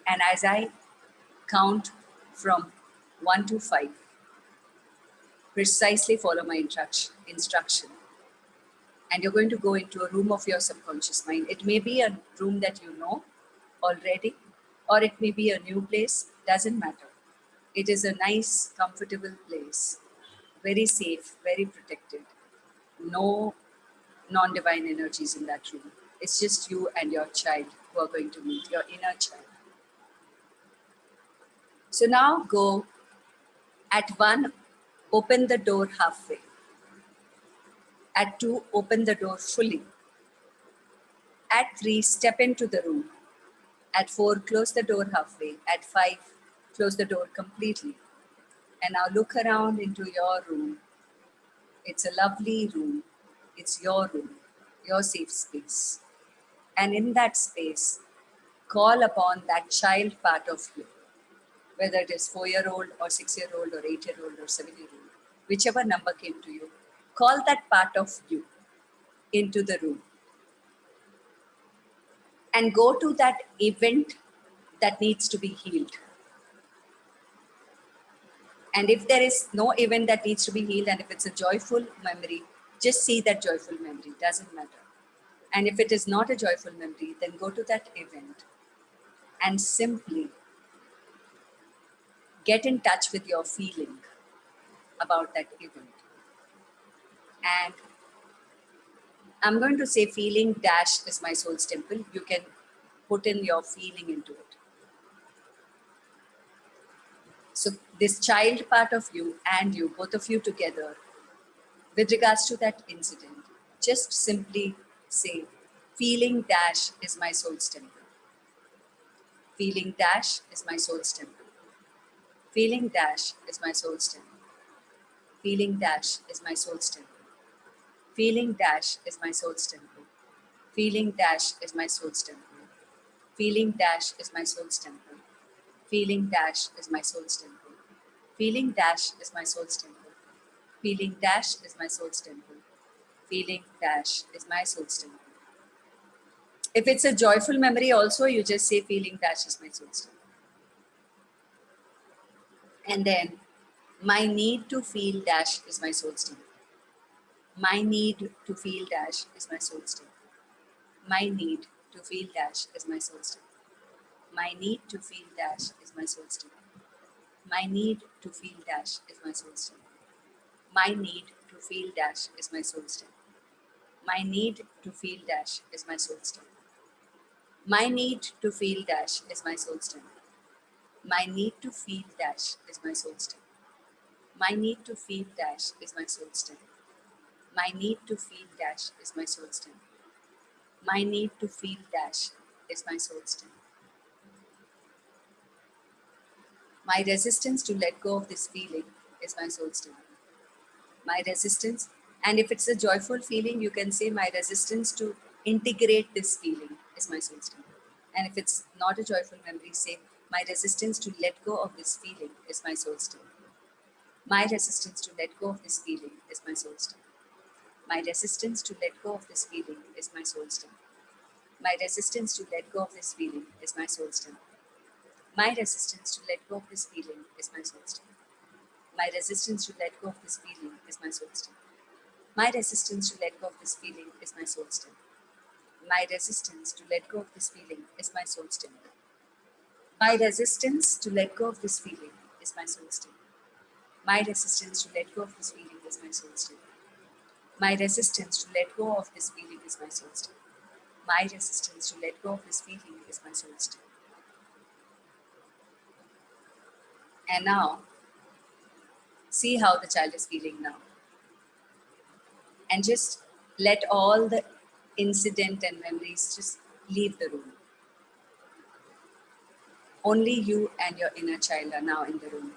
And as I count from 1 to 5, precisely follow my instruction. And you're going to go into a room of your subconscious mind. It may be a room that you know already, or it may be a new place, doesn't matter. It is a nice, comfortable place, very safe, very protected. No non-divine energies in that room. It's just you and your child who are going to meet, your inner child. So now go at 1, open the door halfway. At 2, open the door fully. At 3, step into the room. At 4, close the door halfway. At 5, close the door completely. And now look around into your room. It's a lovely room. It's your room, your safe space. And in that space, call upon that child part of you, whether it is 4-year-old or 6-year-old or 8-year-old or 7-year-old, whichever number came to you, call that part of you into the room. And go to that event that needs to be healed. And if there is no event that needs to be healed, and if it's a joyful memory, just see that joyful memory, doesn't matter. And if it is not a joyful memory, then go to that event and simply get in touch with your feeling about that event. And I'm going to say feeling dash is my soul's temple. You can put in your feeling into it. So this child part of you and you, both of you together, with regards to that incident, just simply say, feeling dash is my soul's temple. Feeling dash is my soul's temple. Feeling dash is my soul's temple. Feeling dash is my soul's temple. Feeling dash is my soul's temple. Feeling dash is my soul's temple. Feeling dash is my soul's temple. Feeling dash is my soul's temple. Feeling dash is my soul's temple. Feeling dash is my soul's temple. Feeling dash is my soul's temple. If it's a joyful memory also, you just say feeling dash is my soul's temple. And then, my need to feel dash is my soul's temple. My need to feel dash is my soul's temple. My need to feel dash is my soul's temple. My need to feel dash is my soul's temple. My need to feel dash is my soul's temple. My need to feel dash is my soul's temple. My need to feel dash is my soul's temple. My need to feel dash is my soul's temple. My need to feel dash is my soul's temple. My need to feel dash is my soul's temple. My need to feel dash is my soul's temple. My need to feel dash is my soul's temple. My resistance to let go of this feeling is my soul's temple. My resistance, and if it's a joyful feeling, you can say my resistance to integrate this feeling is my soul's temple. And if it's not a joyful memory, say my resistance to let go of this feeling is my soul's temple. My resistance to let go of this feeling is my soul stem. My resistance to let go of this feeling is my soul stem. My resistance to let go of this feeling is my soul stem. My resistance to let go of this feeling is my soul stem. My resistance to let go of this feeling is my soul stem. My resistance to let go of this feeling is my soul stem. My resistance to let go of this feeling is my soul stem. My resistance to let go of this feeling is my soul stem. My resistance to let go of this feeling is my soul stem. My resistance to let go of this feeling is my soul stem. My resistance to let go of this feeling is my soul stem. And now, see how the child is feeling now. And just let all the incident and memories just leave the room. Only you and your inner child are now in the room.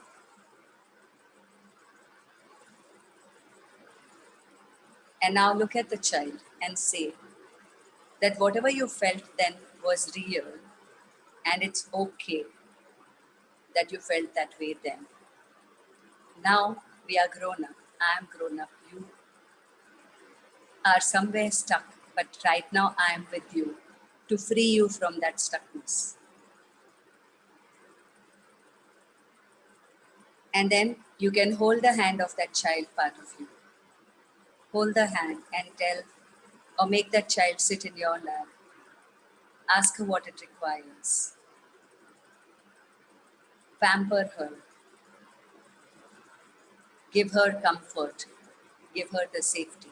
And now look at the child and say that whatever you felt then was real, and it's okay that you felt that way then. Now we are grown up. I am grown up. You are somewhere stuck, but right now I am with you to free you from that stuckness. And then you can hold the hand of that child part of you. Hold the hand and tell or make that child sit in your lap. Ask her what it requires. Pamper her. Give her comfort. Give her the safety.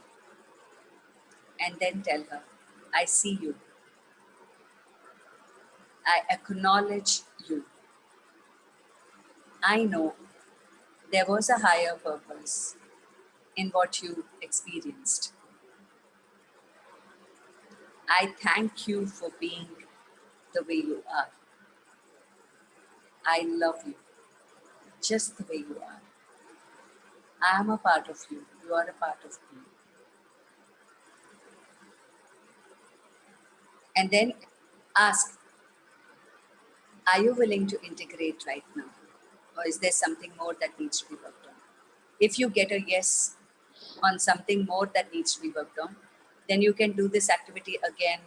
And then tell her, I see you. I acknowledge you. I know there was a higher purpose in what you experienced. I thank you for being the way you are. I love you just the way you are. I am a part of you. You are a part of me. And then ask, are you willing to integrate right now? Or is there something more that needs to be worked on? If you get a yes on something more that needs to be worked on, then you can do this activity again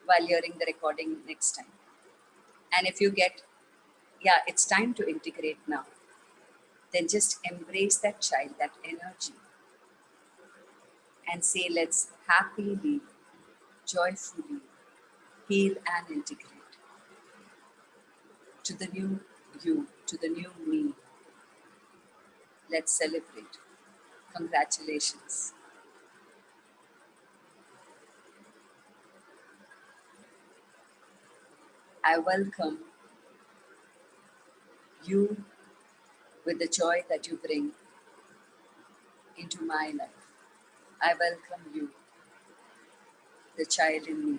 while hearing the recording next time. And if you get, yeah, it's time to integrate now, then just embrace that child, that energy, and say, let's happily, joyfully heal and integrate to the new you, to the new me. Let's celebrate. Congratulations. I welcome you with the joy that you bring into my life. I welcome you, the child in me,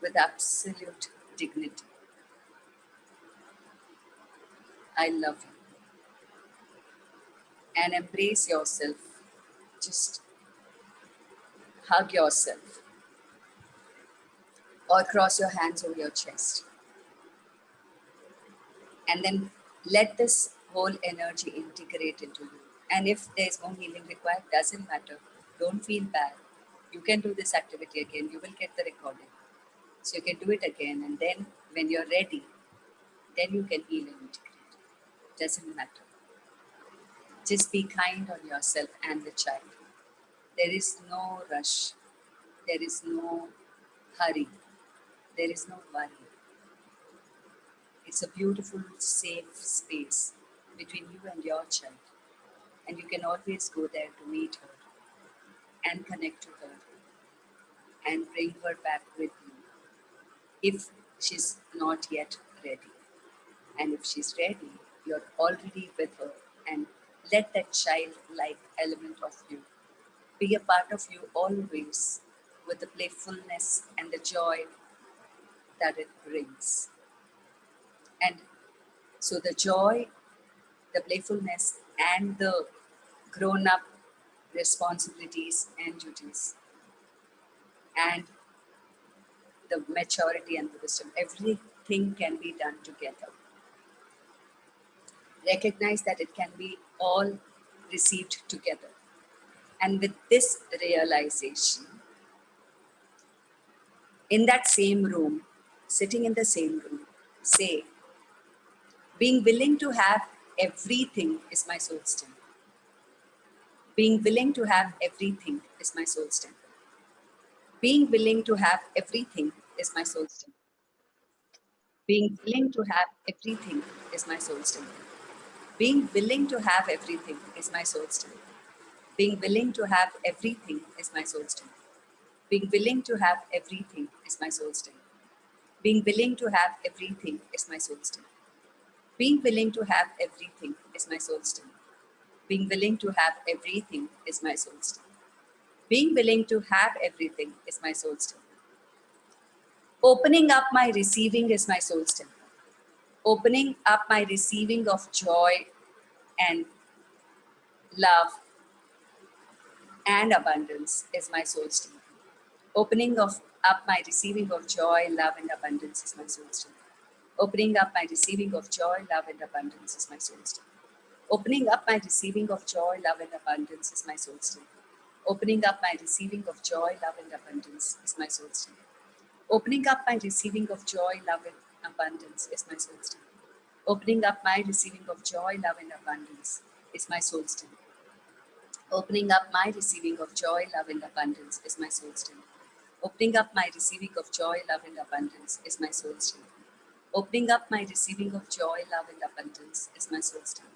with absolute dignity. I love you. And embrace yourself. Just hug yourself or cross your hands over your chest. And then let this whole energy integrate into you. And if there's more healing required, doesn't matter. Don't feel bad. You can do this activity again. You will get the recording. So you can do it again. And then when you're ready, then you can heal and integrate. Doesn't matter. Just be kind on yourself and the child. There is no rush. There is no hurry. There is no worry. It's a beautiful, safe space between you and your child. And you can always go there to meet her and connect to her and bring her back with you if she's not yet ready. And if she's ready, you're already with her, and let that childlike element of you be a part of you always, with the playfulness and the joy that it brings. And so the joy, the playfulness, and the grown up responsibilities and duties, and the maturity and the wisdom, everything can be done together. Recognize that it can be all received together. And with this realization, in that same room, sitting in the same room, say, being willing to have everything is my soul's temple. Being willing to have everything is my soul's temple. Being willing to have everything is my soul's temple. Being willing to have everything is my soul's temple. Being willing to have everything is my soul's temple. Being willing to have everything is my soul's temple. Being willing to have everything is my soul's temple. Being willing to have everything is my soul's temple. Being willing to have everything is my soul's temple. Being willing to have everything is my soul's temple. Being willing to have everything is my soul's temple. Opening up my receiving is my soul's temple. Opening up my receiving of joy and love and abundance is my soul's temple. Opening up my receiving of joy, love, and abundance is my soul's temple. Opening up my receiving of joy, love, and abundance is my soul's temple. Opening up my receiving of joy, love, and abundance is my soul's temple. Opening up my receiving of joy, love, and abundance is my soul's temple. Opening up my receiving of joy, love, and abundance is my soul's temple. Opening up my receiving of joy, love, and abundance is my soul's temple. Opening up my receiving of joy, love, and abundance is my soul's temple. Opening up my receiving of joy, love, and abundance is my soul's temple. Opening up my receiving of joy, love, and abundance is my soul's temple.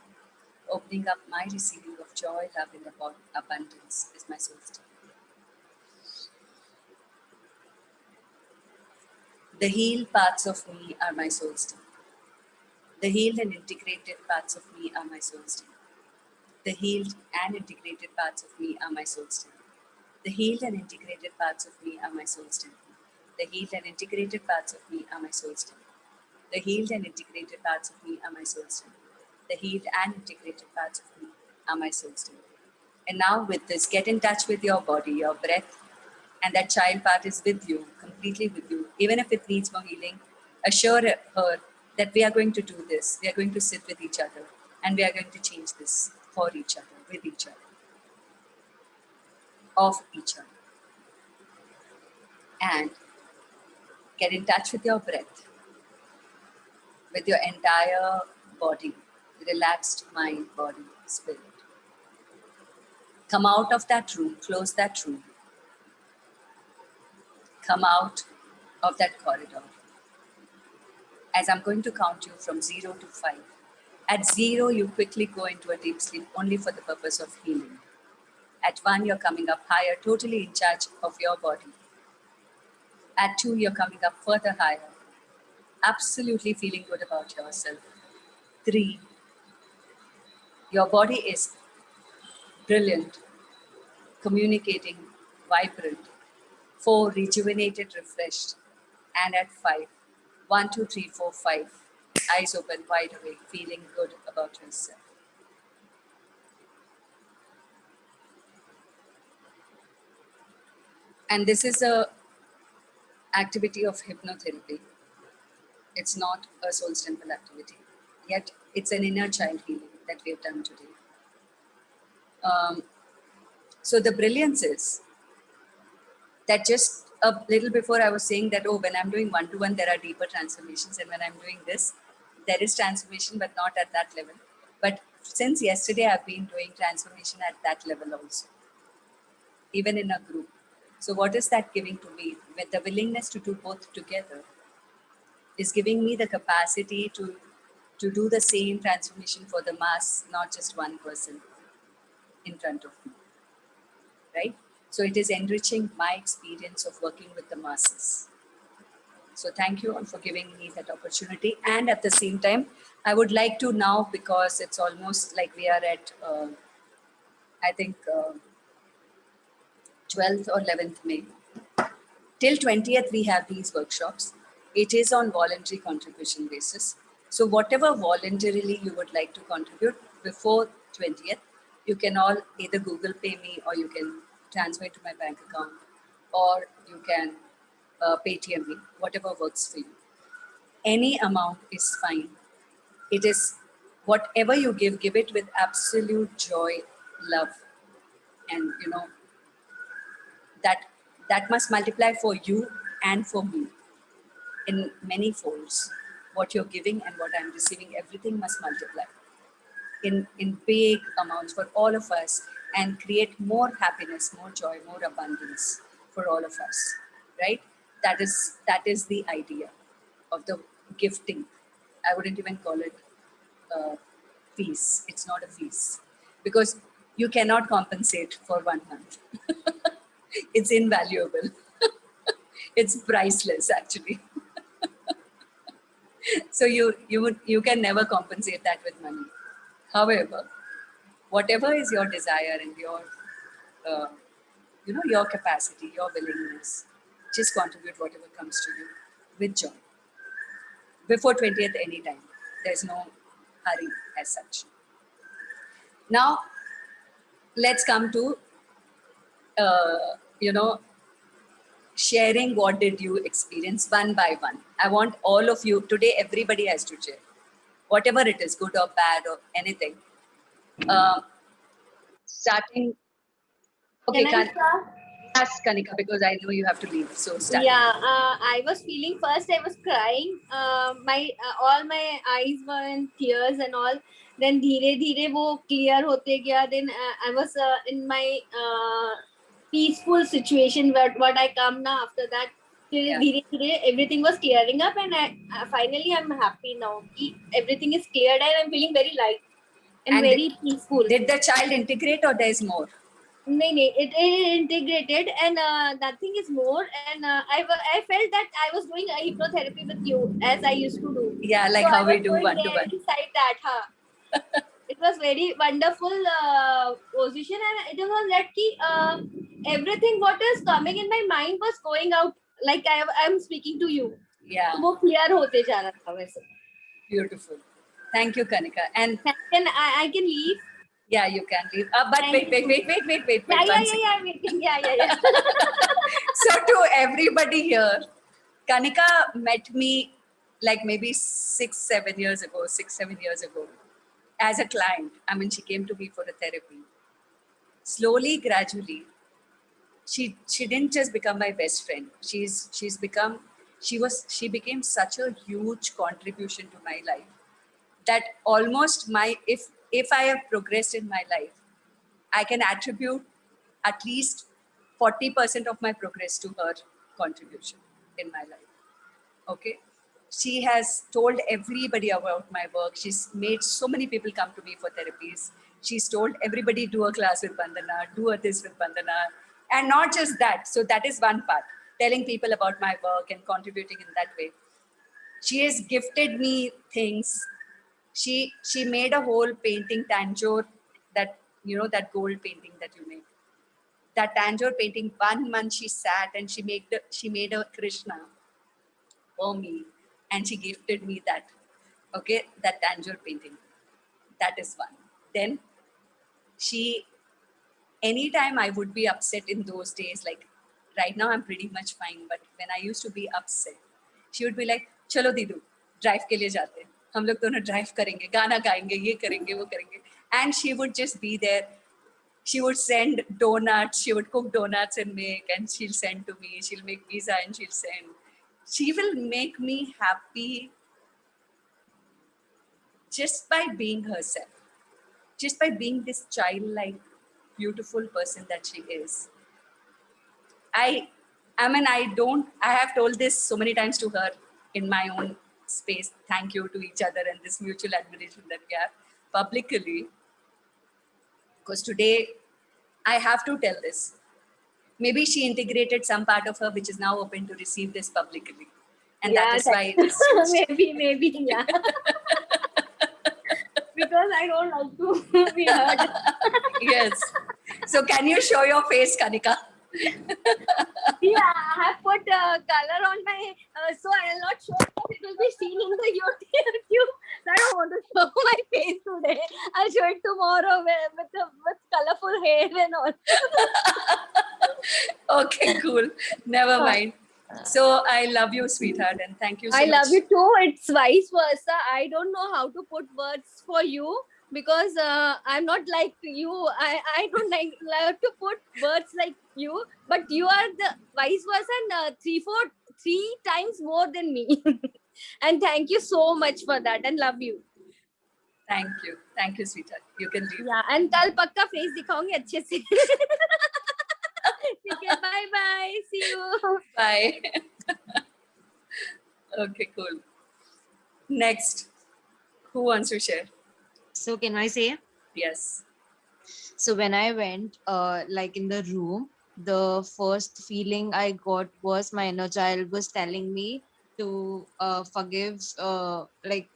Opening up my receiving of joy, love, and abundance is my soul's temple. The healed parts of me are my soul's temple. The healed and integrated parts of me are my soul's temple. The healed and integrated parts of me are my soul's temple. The healed and integrated parts of me are my soul's temple. The healed and integrated parts of me are my soul's temple. The healed and integrated parts of me are my soul's temple. The healed and integrated parts of me are my soul's temple. And now with this, get in touch with your body, your breath, and that child part is with you, completely with you. Even if it needs more healing, assure her that we are going to do this. We are going to sit with each other and we are going to change this for each other, with each other, of each other. And get in touch with your breath, with your entire body, relaxed mind, body, spirit. Come out of that room, close that room. Come out of that corridor. As I'm going to count you from 0 to 5. At 0, you quickly go into a deep sleep only for the purpose of healing. At 1, you're coming up higher, totally in charge of your body. At 2, you're coming up further higher, absolutely feeling good about yourself. 3, your body is brilliant, communicating, vibrant. 4, rejuvenated, refreshed. And at 5, 1, 2, 3, 4, 5, eyes open, wide awake, feeling good about yourself. And this is a activity of hypnotherapy. It's not a soul's temple activity, yet it's an inner child healing that we have done today. So the brilliance is that just a little before I was saying that, oh, when I'm doing one-to-one, there are deeper transformations. And when I'm doing this, there is transformation, but not at that level. But since yesterday, I've been doing transformation at that level also, even in a group. So what is that giving to me? With the willingness to do both together is giving me the capacity to do the same transformation for the mass, not just one person in front of me, right? So it is enriching my experience of working with the masses. So thank you all for giving me that opportunity. And at the same time, I would like to now, because it's almost like we are at, I think, 12th or 11th May. Till 20th, we have these workshops. It is on voluntary contribution basis. So whatever voluntarily you would like to contribute before 20th, you can all either Google Pay me, or you can transfer it to my bank account, or you can Paytm me, whatever works for you. Any amount is fine. It is whatever you give it with absolute joy, love, and that must multiply for you and for me in many folds. What you're giving and what I'm receiving, everything must multiply in big amounts for all of us and create more happiness, more joy, more abundance for all of us, right? That is the idea of the gifting. I wouldn't even call it fees. It's not a fees because you cannot compensate for 1 month. It's invaluable. It's priceless, actually. So you can never compensate that with money. However, whatever is your desire and your your capacity, your willingness, just contribute whatever comes to you with joy. Before 20th, anytime. There's no hurry as such. Now, let's come to, sharing what did you experience one by one. I want all of you, today everybody has to share. Whatever it is, good or bad or anything. Starting, okay, Can I start? Ask Kanika because I know you have to leave. So start. Yeah, I was feeling first. I was crying. All my eyes were in tears and all. Then धीरे धीरे वो clear होते गया. Then I was in my peaceful situation. What I come now after that. Yeah. धीरे धीरे everything was clearing up, and finally I'm happy now. Everything is cleared and I'm feeling very light and very peaceful. Did the child integrate or there's more? No, it integrated, and nothing is more. And I felt that I was doing a hypnotherapy with you as I used to do. Yeah, like so how we I was do going one to there one. inside that, it was very wonderful position, and it was that everything what is coming in my mind was going out like I'm speaking to you. Yeah. वो clear होते जा रहा था वैसे. Beautiful. Thank you, Kanika. And I can leave. Yeah, you can leave. But wait. Yeah, waiting. Yeah. So to everybody here, Kanika met me like maybe 6-7 years ago, as a client. I mean, she came to me for a therapy. Slowly, gradually, she didn't just become my best friend. She became such a huge contribution to my life that almost if I have progressed in my life, I can attribute at least 40% of my progress to her contribution in my life. Okay. She has told everybody about my work. She's made so many people come to me for therapies. She's told everybody do a class with Bandana, do this with Bandana. And not just that. So that is one part, telling people about my work and contributing in that way. She has gifted me things. She made a whole painting, Tanjore, that gold painting that you make. That Tanjore painting, 1 month she sat and she made a Krishna for me, and she gifted me that. Okay, that Tanjore painting. That is one. Then anytime I would be upset in those days, like right now I'm pretty much fine, but when I used to be upset, she would be like, "Chalo Didu, drive के लिए जाते हैं. हम लोग दोनों drive करेंगे, गाना गाएंगे, ये करेंगे, वो करेंगे." And she would just be there. She would send donuts. She would cook donuts and make, and she'll send to me. She'll make pizza and she'll send. She will make me happy just by being herself, just by being this childlike, beautiful person that she is. I have told this so many times to her in my own space. Thank you to each other and this mutual admiration that we have publicly. Because today I have to tell this. Maybe she integrated some part of her which is now open to receive this publicly. And that is why it is maybe, yeah. Because I don't like to be heard. Yes. So can you show your face, Kanika? Yeah, I have put color on my, so I'll not show that it will be seen in the YouTube. I don't want to show my face today. I'll show it tomorrow with colorful hair and all. Okay, cool. Never mind. So I love you, sweetheart, and thank you so I much. love you too. It's vice versa. I don't know how to put words for you because I'm not like you. I don't like to put words like you, but you are the vice versa and three times more than me. And thank you so much for that and love you. Thank you, sweetheart. You can leave. Yeah, and कल पक्का face दिखाऊंगी अच्छे से. ठीक है, bye bye. See you. Bye. Okay, cool. Next, who wants to share? So can I say? Yes. So when I went, like in the room, the first feeling I got was my inner child was telling me to forgive, like,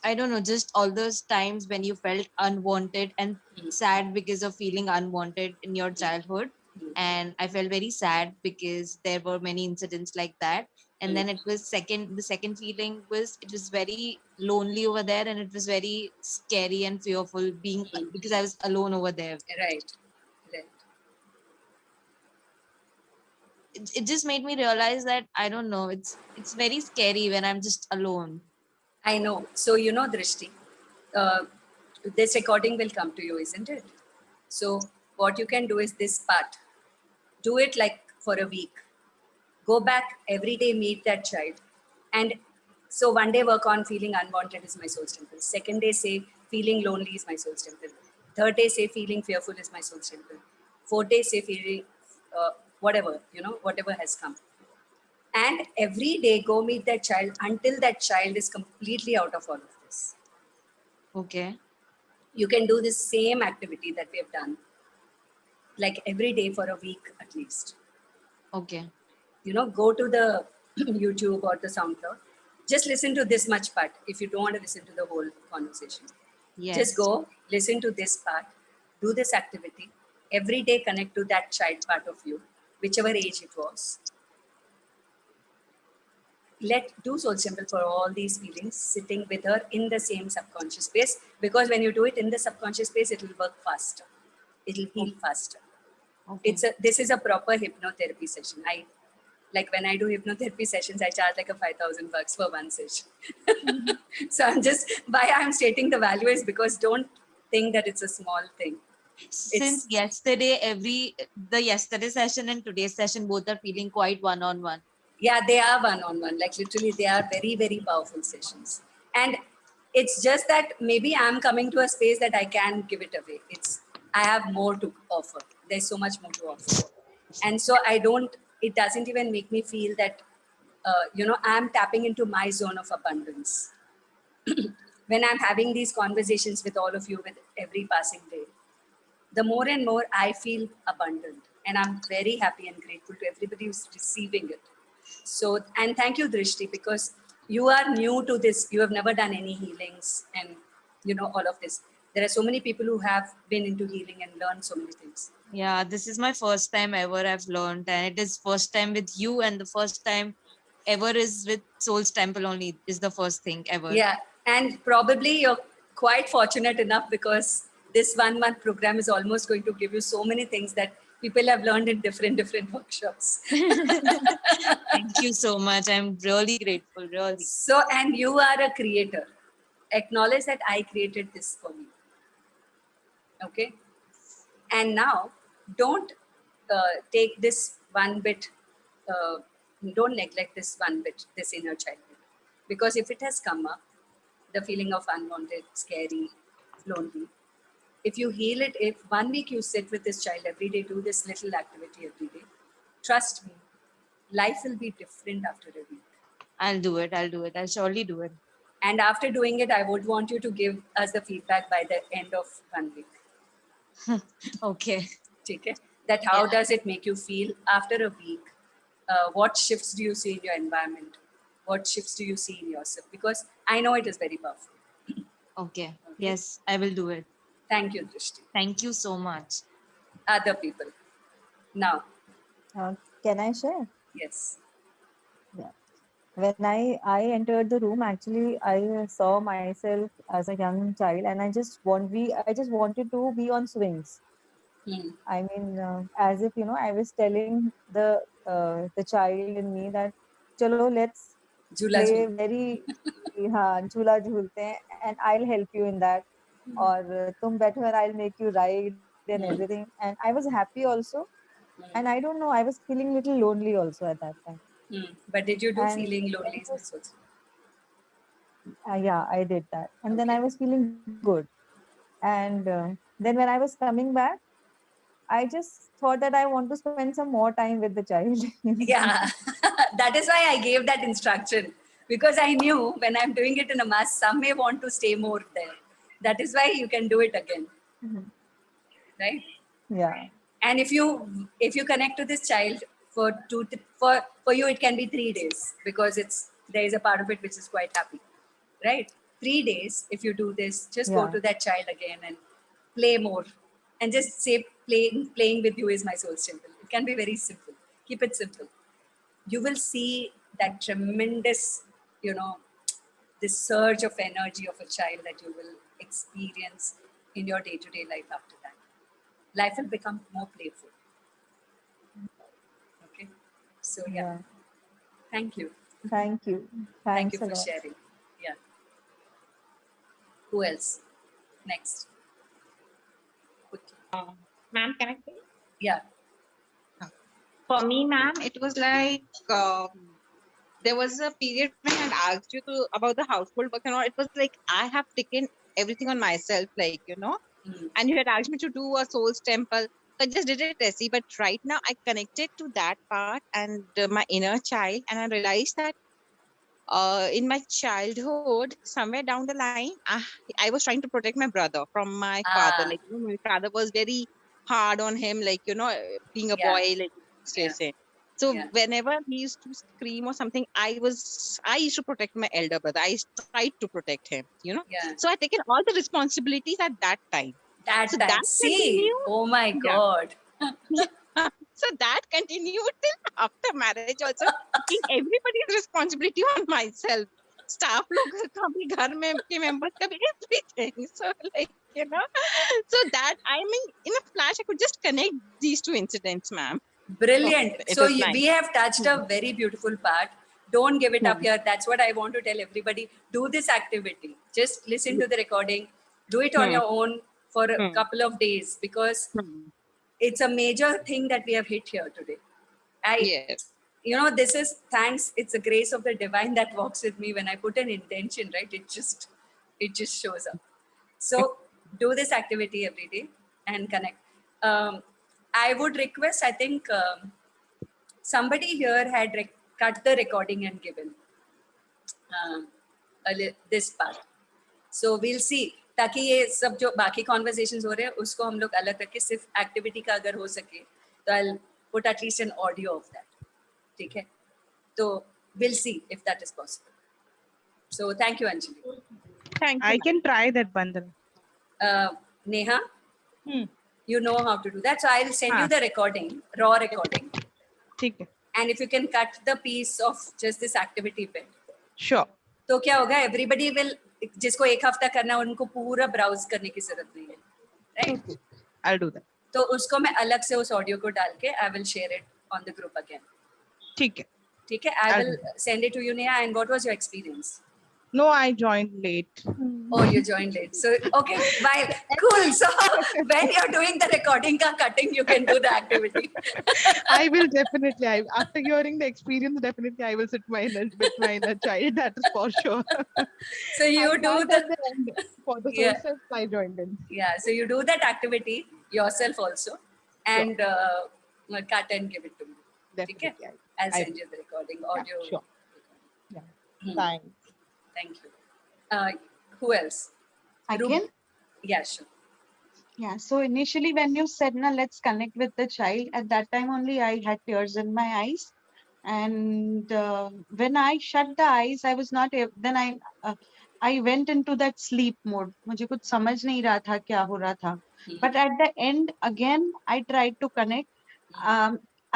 I don't know, just all those times when you felt unwanted and sad because of feeling unwanted in your childhood. And I felt very sad because there were many incidents like that. And then the second feeling was, it was very lonely over there, and it was very scary and fearful being, because I was alone over there. Right. It just made me realize that, I don't know, it's very scary when I'm just alone. I know. So, you know, Drishti, this recording will come to you, isn't it? So what you can do is this part. Do it like for a week. Go back every day, meet that child. And so one day work on feeling unwanted is my soul's temple. Second day say feeling lonely is my soul's temple. Third day say feeling fearful is my soul's temple. Fourth day say feeling whatever, you know, whatever has come. And every day go meet that child until that child is completely out of all of this. Okay. You can do this same activity that we have done, like every day for a week at least. Okay. You know, go to the YouTube or the SoundCloud. Just listen to this much part if you don't want to listen to the whole conversation. Yes. Just go, listen to this part, do this activity. Every day connect to that child part of you, whichever age it was. Do soul simple for all these feelings, sitting with her in the same subconscious space, because when you do it in the subconscious space, it will work faster. It will heal faster. Okay. This is a proper hypnotherapy session. Like when I do hypnotherapy sessions, I charge like a $5,000 for one session. So why I'm stating the value is because don't think that it's a small thing. Since yesterday, the yesterday session and today's session, both are feeling quite one-on-one. Yeah, they are one-on-one. Like literally, they are very, very powerful sessions. And it's just that maybe I'm coming to a space that I can give it away. I have more to offer. There's so much more to offer. And so it doesn't even make me feel that, I'm tapping into my zone of abundance. When I'm having these conversations with all of you with every passing day, the more and more I feel abundant. And I'm very happy and grateful to everybody who's receiving it. So, and thank you, Drishti, because you are new to this. You have never done any healings and, all of this. There are so many people who have been into healing and learned so many things. Yeah, this is my first time ever I've learned, and it is first time with you, and the first time ever is with Soul's Temple only, is the first thing ever. Yeah, and probably you're quite fortunate enough because this 1 month program is almost going to give you so many things that people have learned in different workshops. Thank you so much. I'm really grateful, really. So, and you are a creator. Acknowledge that I created this for me. Okay? And now, don't take this one bit, don't neglect this one bit, this inner child bit. Because if it has come up, the feeling of unwanted, scary, lonely, if you heal it, if 1 week you sit with this child every day, do this little activity every day, trust me, life will be different after a week. I'll do it. I'll surely do it. And after doing it, I would want you to give us the feedback by the end of 1 week. Okay. Okay. That how does it make you feel after a week? What shifts do you see in your environment? What shifts do you see in yourself? Because I know it is very powerful. Okay. Yes, I will do it. Thank you, Drishti. Thank you so much. Other people. Now. Can I share? Yes. Yeah. When I entered the room, actually, I saw myself as a young child, and I just wanted to be on swings. I mean, as if I was telling the child in me that चलो let's झूला play झूल very हाँ झूला झूलते हैं and I'll help you in that और तुम बैठो and I'll make you ride and everything and I was happy also and I don't know I was feeling little lonely also at that time But did you do and feeling then it was, loneliness also? yeah I did that and then I Okay. was feeling good and then when I was coming back I just thought that I want to spend some more time with the child. Yeah, that is why I gave that instruction, because I knew when I'm doing it in a mass, some may want to stay more there. That is why you can do it again, right? Yeah. And if you connect to this child for for you, it can be 3 days, because there is a part of it which is quite happy, right? 3 days, if you do this, just go Yeah. to that child again and play more, and just say playing with you is my soul's temple. It can be very simple. Keep it simple. You will see that tremendous, this surge of energy of a child that you will experience in your day-to-day life after that. Life will become more playful. Okay. So yeah. Thank you. Thank you. Thank you Thanks a for lot. sharing. Yeah. Who else? Next. Quickly. Ma'am, can I say? Yeah. For me, ma'am, it was like there was a period when I had asked you about the household work and all. It was like I have taken everything on myself, and you had asked me to do a soul's temple. So I just did it, Tessie. But right now, I connected to that part and my inner child, and I realized that in my childhood, somewhere down the line, I was trying to protect my brother from my father. Like, my father was very hard on him, being a boy, say. So whenever he used to scream or something, I used to protect my elder brother. I tried to protect him, Yeah. So I taken all the responsibilities at that time. So that See, continued. oh my Yeah. God. So that continued till after marriage also, taking everybody's responsibility on myself. Staff लोग का भी घर में के members का भी everything. So so that I mean in a flash I could just connect these two incidents, ma'am. Brilliant. It So was nice. we have touched a very beautiful part. Don't give it up here. That's what I want to tell everybody. Do this activity. Just listen to the recording. Do it on your own for a couple of days, because it's a major thing that we have hit here today. Yes. This is thanks. It's a grace of the divine that walks with me. When I put an intention, right, it just shows up. So do this activity every day and connect. I would request, I think somebody here had cut the recording and given this part. So we'll see. ताकि ये सब जो बाकी conversations हो रहे हैं उसको हम लोग अलग रख के सिर्फ activity का अगर हो सके तो I'll put at least an audio of that. ठीक है? तो we'll see if that is possible. So thank you, Anjali. Thank you. I can try that, Bandhan. Neha, you know how to do that. So I'll send you the recording, raw recording. ठीक है. And if you can cut the piece of just this activity bit. Sure. तो क्या होगा? Everybody will, जिसको एक हफ्ता करना है उनको पूरा browse करने की जरूरत नहीं है. Right? Okay. I'll do that. तो उसको मैं अलग से उस ऑडियो को डाल के I will share it on the group again. ठीक है. ठीक है? I will send it to you, Neha. And what was your experience? No, I joined late. Oh, you joined late. So, okay, bye. Cool. So, when you're doing the recording ka cutting, you can do the activity. I will definitely. After hearing the experience, definitely I will sit with my inner child. That is for sure. So you do the end for the yourself. I joined in. Yeah. So you do that activity yourself also, and cut and give it to me. Definitely. Okay? I'll send you the recording audio. Yeah, sure. Yeah. Thanks. Thank you. Who else? I can? Yeah, sure. Yeah, so initially when you said, "Na, let's connect with the child," at that time only I had tears in my eyes. And when I shut the eyes, I was not, then I went into that sleep mode. मुझे कुछ समझ नहीं रहा था क्या हो रहा था. But at the end, again, I tried to connect.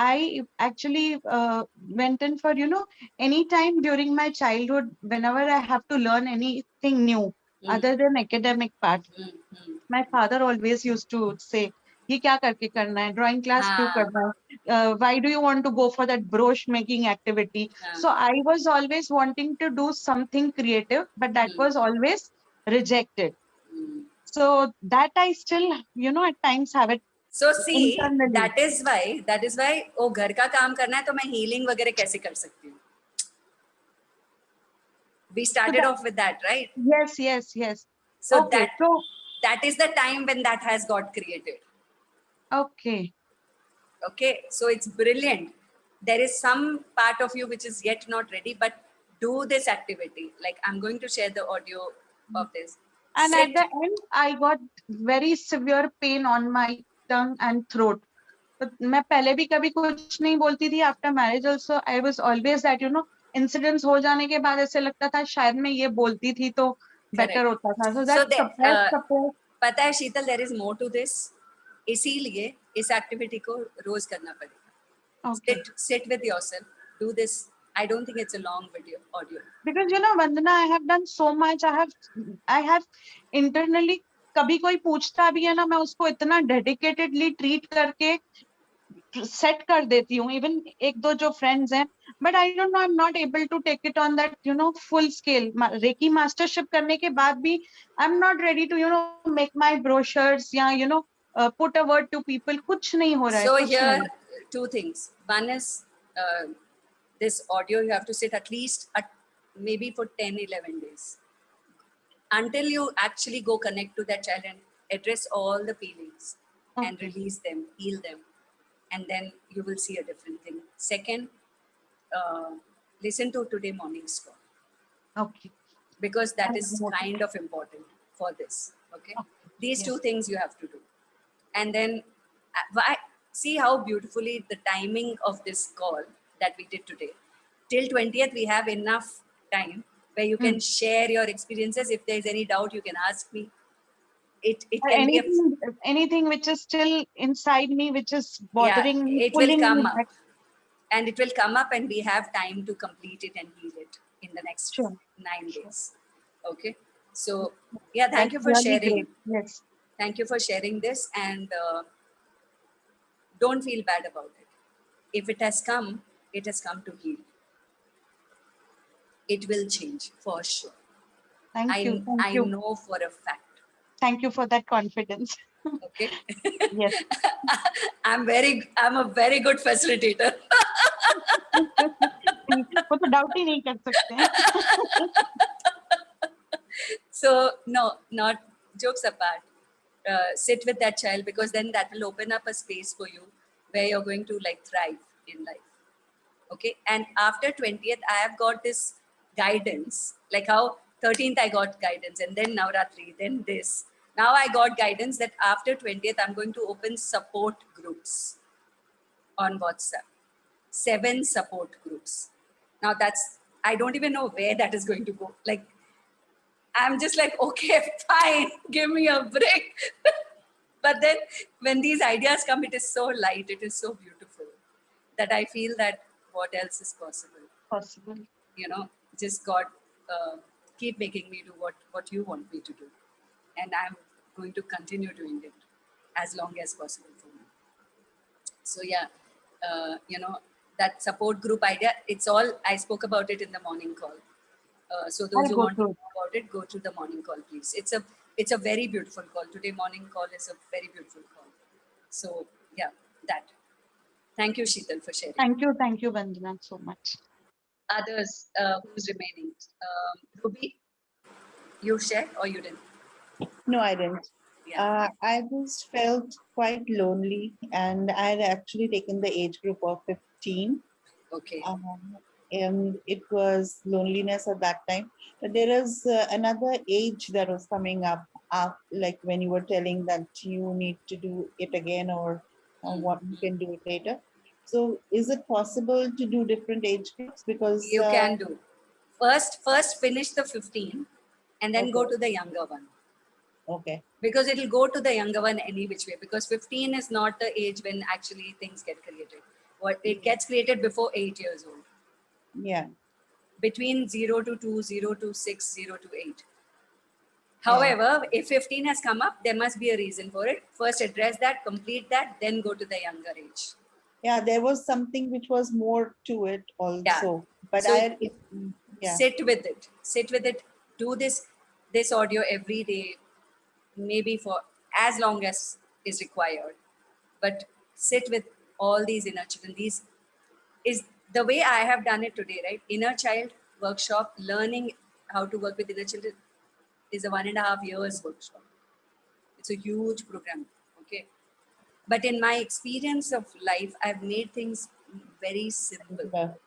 I actually went in for, anytime during my childhood, whenever I have to learn anything new, other than academic part, my father always used to say, ये क्या करके करना है, drawing class क्यों करना है, why do you want to go for that brooch making activity? So I was always wanting to do something creative, but that was always rejected. So that I still, at times have it So see, internally. that is why ओ घर का काम करना है तो मैं healing वगैरह कैसे कर सकती हूँ? We started off with that, right? Yes. So Okay, that is the time when that has got created. Okay. So it's brilliant. There is some part of you which is yet not ready, but do this activity. Like I'm going to share the audio of this. And at the end, I got very severe pain on my tongue and throat. But मैं पहले भी कभी कुछ नहीं बोलती थी. After marriage also, I was always that, incidents हो जाने के बाद ऐसे लगता था शायद मैं ये बोलती थी तो better होता था. So that suppressed. पता है शीतल, there is more to this. इसीलिए इस activity को रोज करना पड़ेगा. Okay. Sit with yourself. Do this. I don't think it's a long audio. Because Vandana, I have done so much. I have internally, कभी कोई पूछता भी है ना, मैं उसको इतना dedicatedly treat करके set कर देती हूँ. Even एक दो जो friends हैं, but I don't know, I'm not able to take it on that, full scale. Reiki mastership करने के बाद भी, I'm not ready to, make my brochures या, put a word to people. कुछ नहीं हो रहा है. So here, two things. One is this audio, you have to sit at least maybe for 10-11 days until you actually go connect to that child and address all the feelings and release them, heal them, and then you will see a different thing. Second, listen to today morning's call. Okay. Because that is kind of important for this. Okay. These two things you have to do. And then see how beautifully the timing of this call that we did today. Till 20th, we have enough time where you can share your experiences. If there's any doubt, you can ask me. It can anything, anything which is still inside me, which is bothering me. It will come up. And it will come up, and we have time to complete it and heal it in the next 9 days. Okay. So thank you for sharing. Great. Yes. Thank you for sharing this, and don't feel bad about it. If it has come to heal. It will change for sure. Thank you. I know for a fact. Thank you for that confidence. Okay. Yes. I'm a very good facilitator. वो तो doubt ही नहीं कर सकते. So no, not jokes apart. Sit with that child, because then that will open up a space for you where you're going to thrive in life. Okay. And after 20th, I have got this guidance, like how 13th I got guidance, and then Navratri, then this. Now I got guidance that after 20th, I'm going to open support groups on WhatsApp. 7 support groups. Now I don't even know where that is going to go. I'm just okay, fine, give me a break. But then when these ideas come, it is so light, it is so beautiful that I feel that what else is possible? Just God, keep making me do what you want me to do. And I'm going to continue doing it as long as possible for me. So that support group idea, I spoke about it in the morning call. So those who want to know about it, go to the morning call, please. It's a very beautiful call. Today morning call is a very beautiful call. So that. Thank you, Sheetal, for sharing. Thank you, Vandana, so much. Others who's remaining. Ruby, you shared or you didn't? No, I didn't. I just felt quite lonely, and I had actually taken the age group of 15. Okay. And it was loneliness at that time. But there is another age that was coming up, like when you were telling that you need to do it again, or what you can do it later. So is it possible to do different age groups? Because you can do. First finish the 15 and then go to the younger one. Okay. Because it will go to the younger one any which way, because 15 is not the age when actually things get created. It gets created before 8 years old. Yeah. Between 0 to 2, 0 to 6, 0 to 8. However, if 15 has come up, there must be a reason for it. First address that, complete that, then go to the younger age. Yeah, there was something which was more to it also. But So yeah. sit with it, do this audio every day, maybe for as long as is required, but sit with all these inner children. These is the way I have done it today, right? Inner child workshop, learning how to work with inner children is a 1.5 years workshop. It's a huge program, okay? But in my experience of life, I've made things very simple.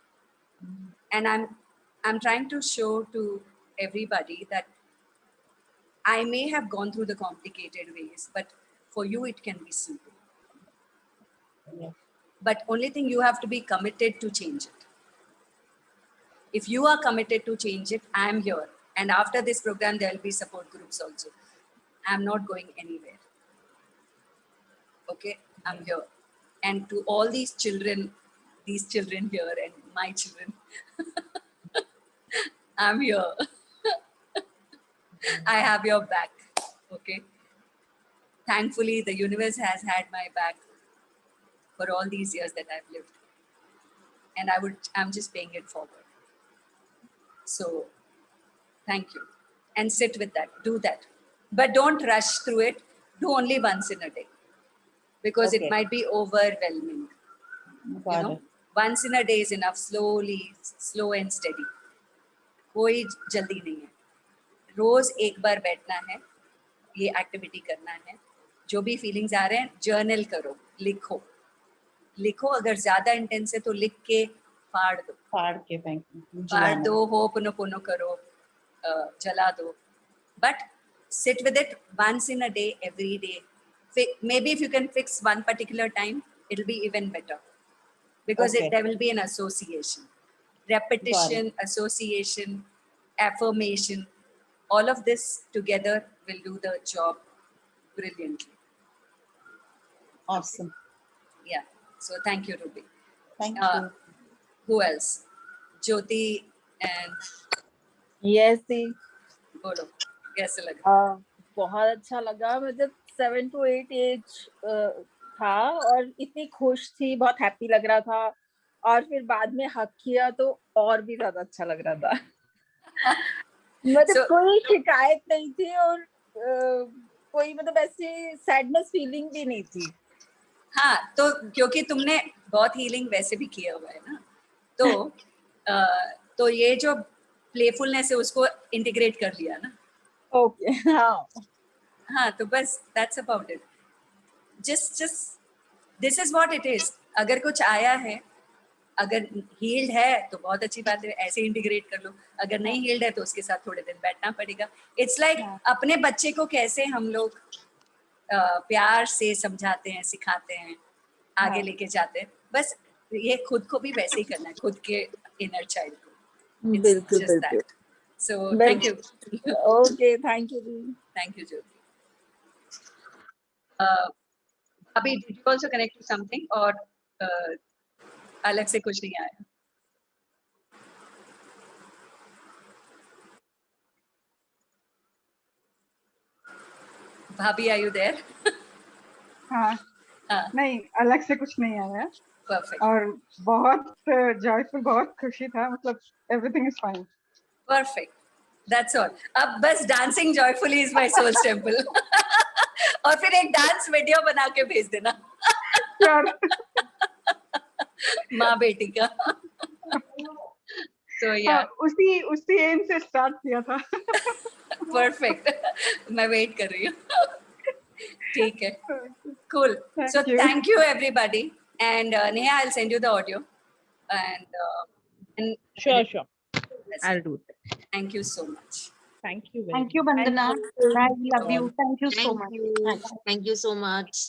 And I'm trying to show to everybody that I may have gone through the complicated ways, but for you it can be simple. Yeah. But only thing, you have to be committed to change it. If you are committed to change it, I am here. And after this program, there will be support groups also. I'm not going anywhere. Okay, I'm here. And to all these children here and my children, I'm here. I have your back. Okay. Thankfully, the universe has had my back for all these years that I've lived. And I'm just paying it forward. So thank you. And sit with that, do that. But don't rush through it. Do only once in a day, because it Okay. might be overwhelming. Got it. Once in a day is enough, slowly, slow and steady. कोई जल्दी नहीं है. रोज एक बार बैठना है, ये activity करना है. जो भी फीलिंग्स आ रहे हैं, जर्नल करो, लिखो. अगर ज्यादा इंटेंस है तो लिख के फाड़ दो. फाड़ दो, होपोनोपोनो करो, जला दो. But sit with it once in a day, every day. Maybe if you can fix one particular time, it'll be even better. Because Okay. there will be an association. Repetition, association, affirmation, all of this together will do the job brilliantly. Awesome. Yeah. So thank you, Ruby. Thank you. Who else? Jyoti and Yes, जी. बोलो, कैसे लगा? बहुत अच्छा लगा. मतलब 7 to 8 as था और इतनी खुश थी, बहुत हैप्पी लग रहा था. और फिर बाद में हक किया तो और भी ज्यादा अच्छा लग रहा था. मतलब कोई शिकायत नहीं थी और कोई मतलब ऐसी सैडनेस फीलिंग भी नहीं थी. हाँ, तो क्योंकि तुमने बहुत हीलिंग वैसे भी किया हुआ है ना, तो ये जो प्लेफुलनेस है उसको इंटीग्रेट कर लिया ना. ओके. हाँ, तो बस that's about it. Just this is what it is. अगर कुछ आया है, अगर हील्ड है तो बहुत अच्छी बात है, ऐसे इंटीग्रेट कर लो. अगर नहीं हील्ड है तो उसके साथ थोड़े दिन बैठना पड़ेगा. इट्स लाइक अपने बच्चे को कैसे हम लोग प्यार से समझाते हैं, सिखाते हैं, आगे लेके जाते हैं, बस ये खुद को भी वैसे ही करना है, खुद के इनर चाइल्ड को. बिल्कुल बिल्कुल. So thank you. Okay, thank you. Thank you, Jyoti. Abhi, did you also connect to something or अलग से कुछ नहीं आया? भाभी, are you there? हाँ. नहीं, अलग से कुछ नहीं आया. Perfect. और बहुत जॉयफुल, बहुत खुशी था. मतलब everything is fine. Perfect. That's all. अब बस dancing joyfully is my soul's temple. और फिर एक डांस वीडियो बना के भेज देना. माँ बेटी का. So yeah. उसी एम से स्टार्ट किया था. Perfect. मैं वेट कर रही हूँ. ठीक है. Cool. So thank you everybody. And Neha, I'll send you the audio. And Sure. I'll do it. Thank you so much. Thank you. Thank you, Vandana. I love you. Thank you so much. Thank you so much.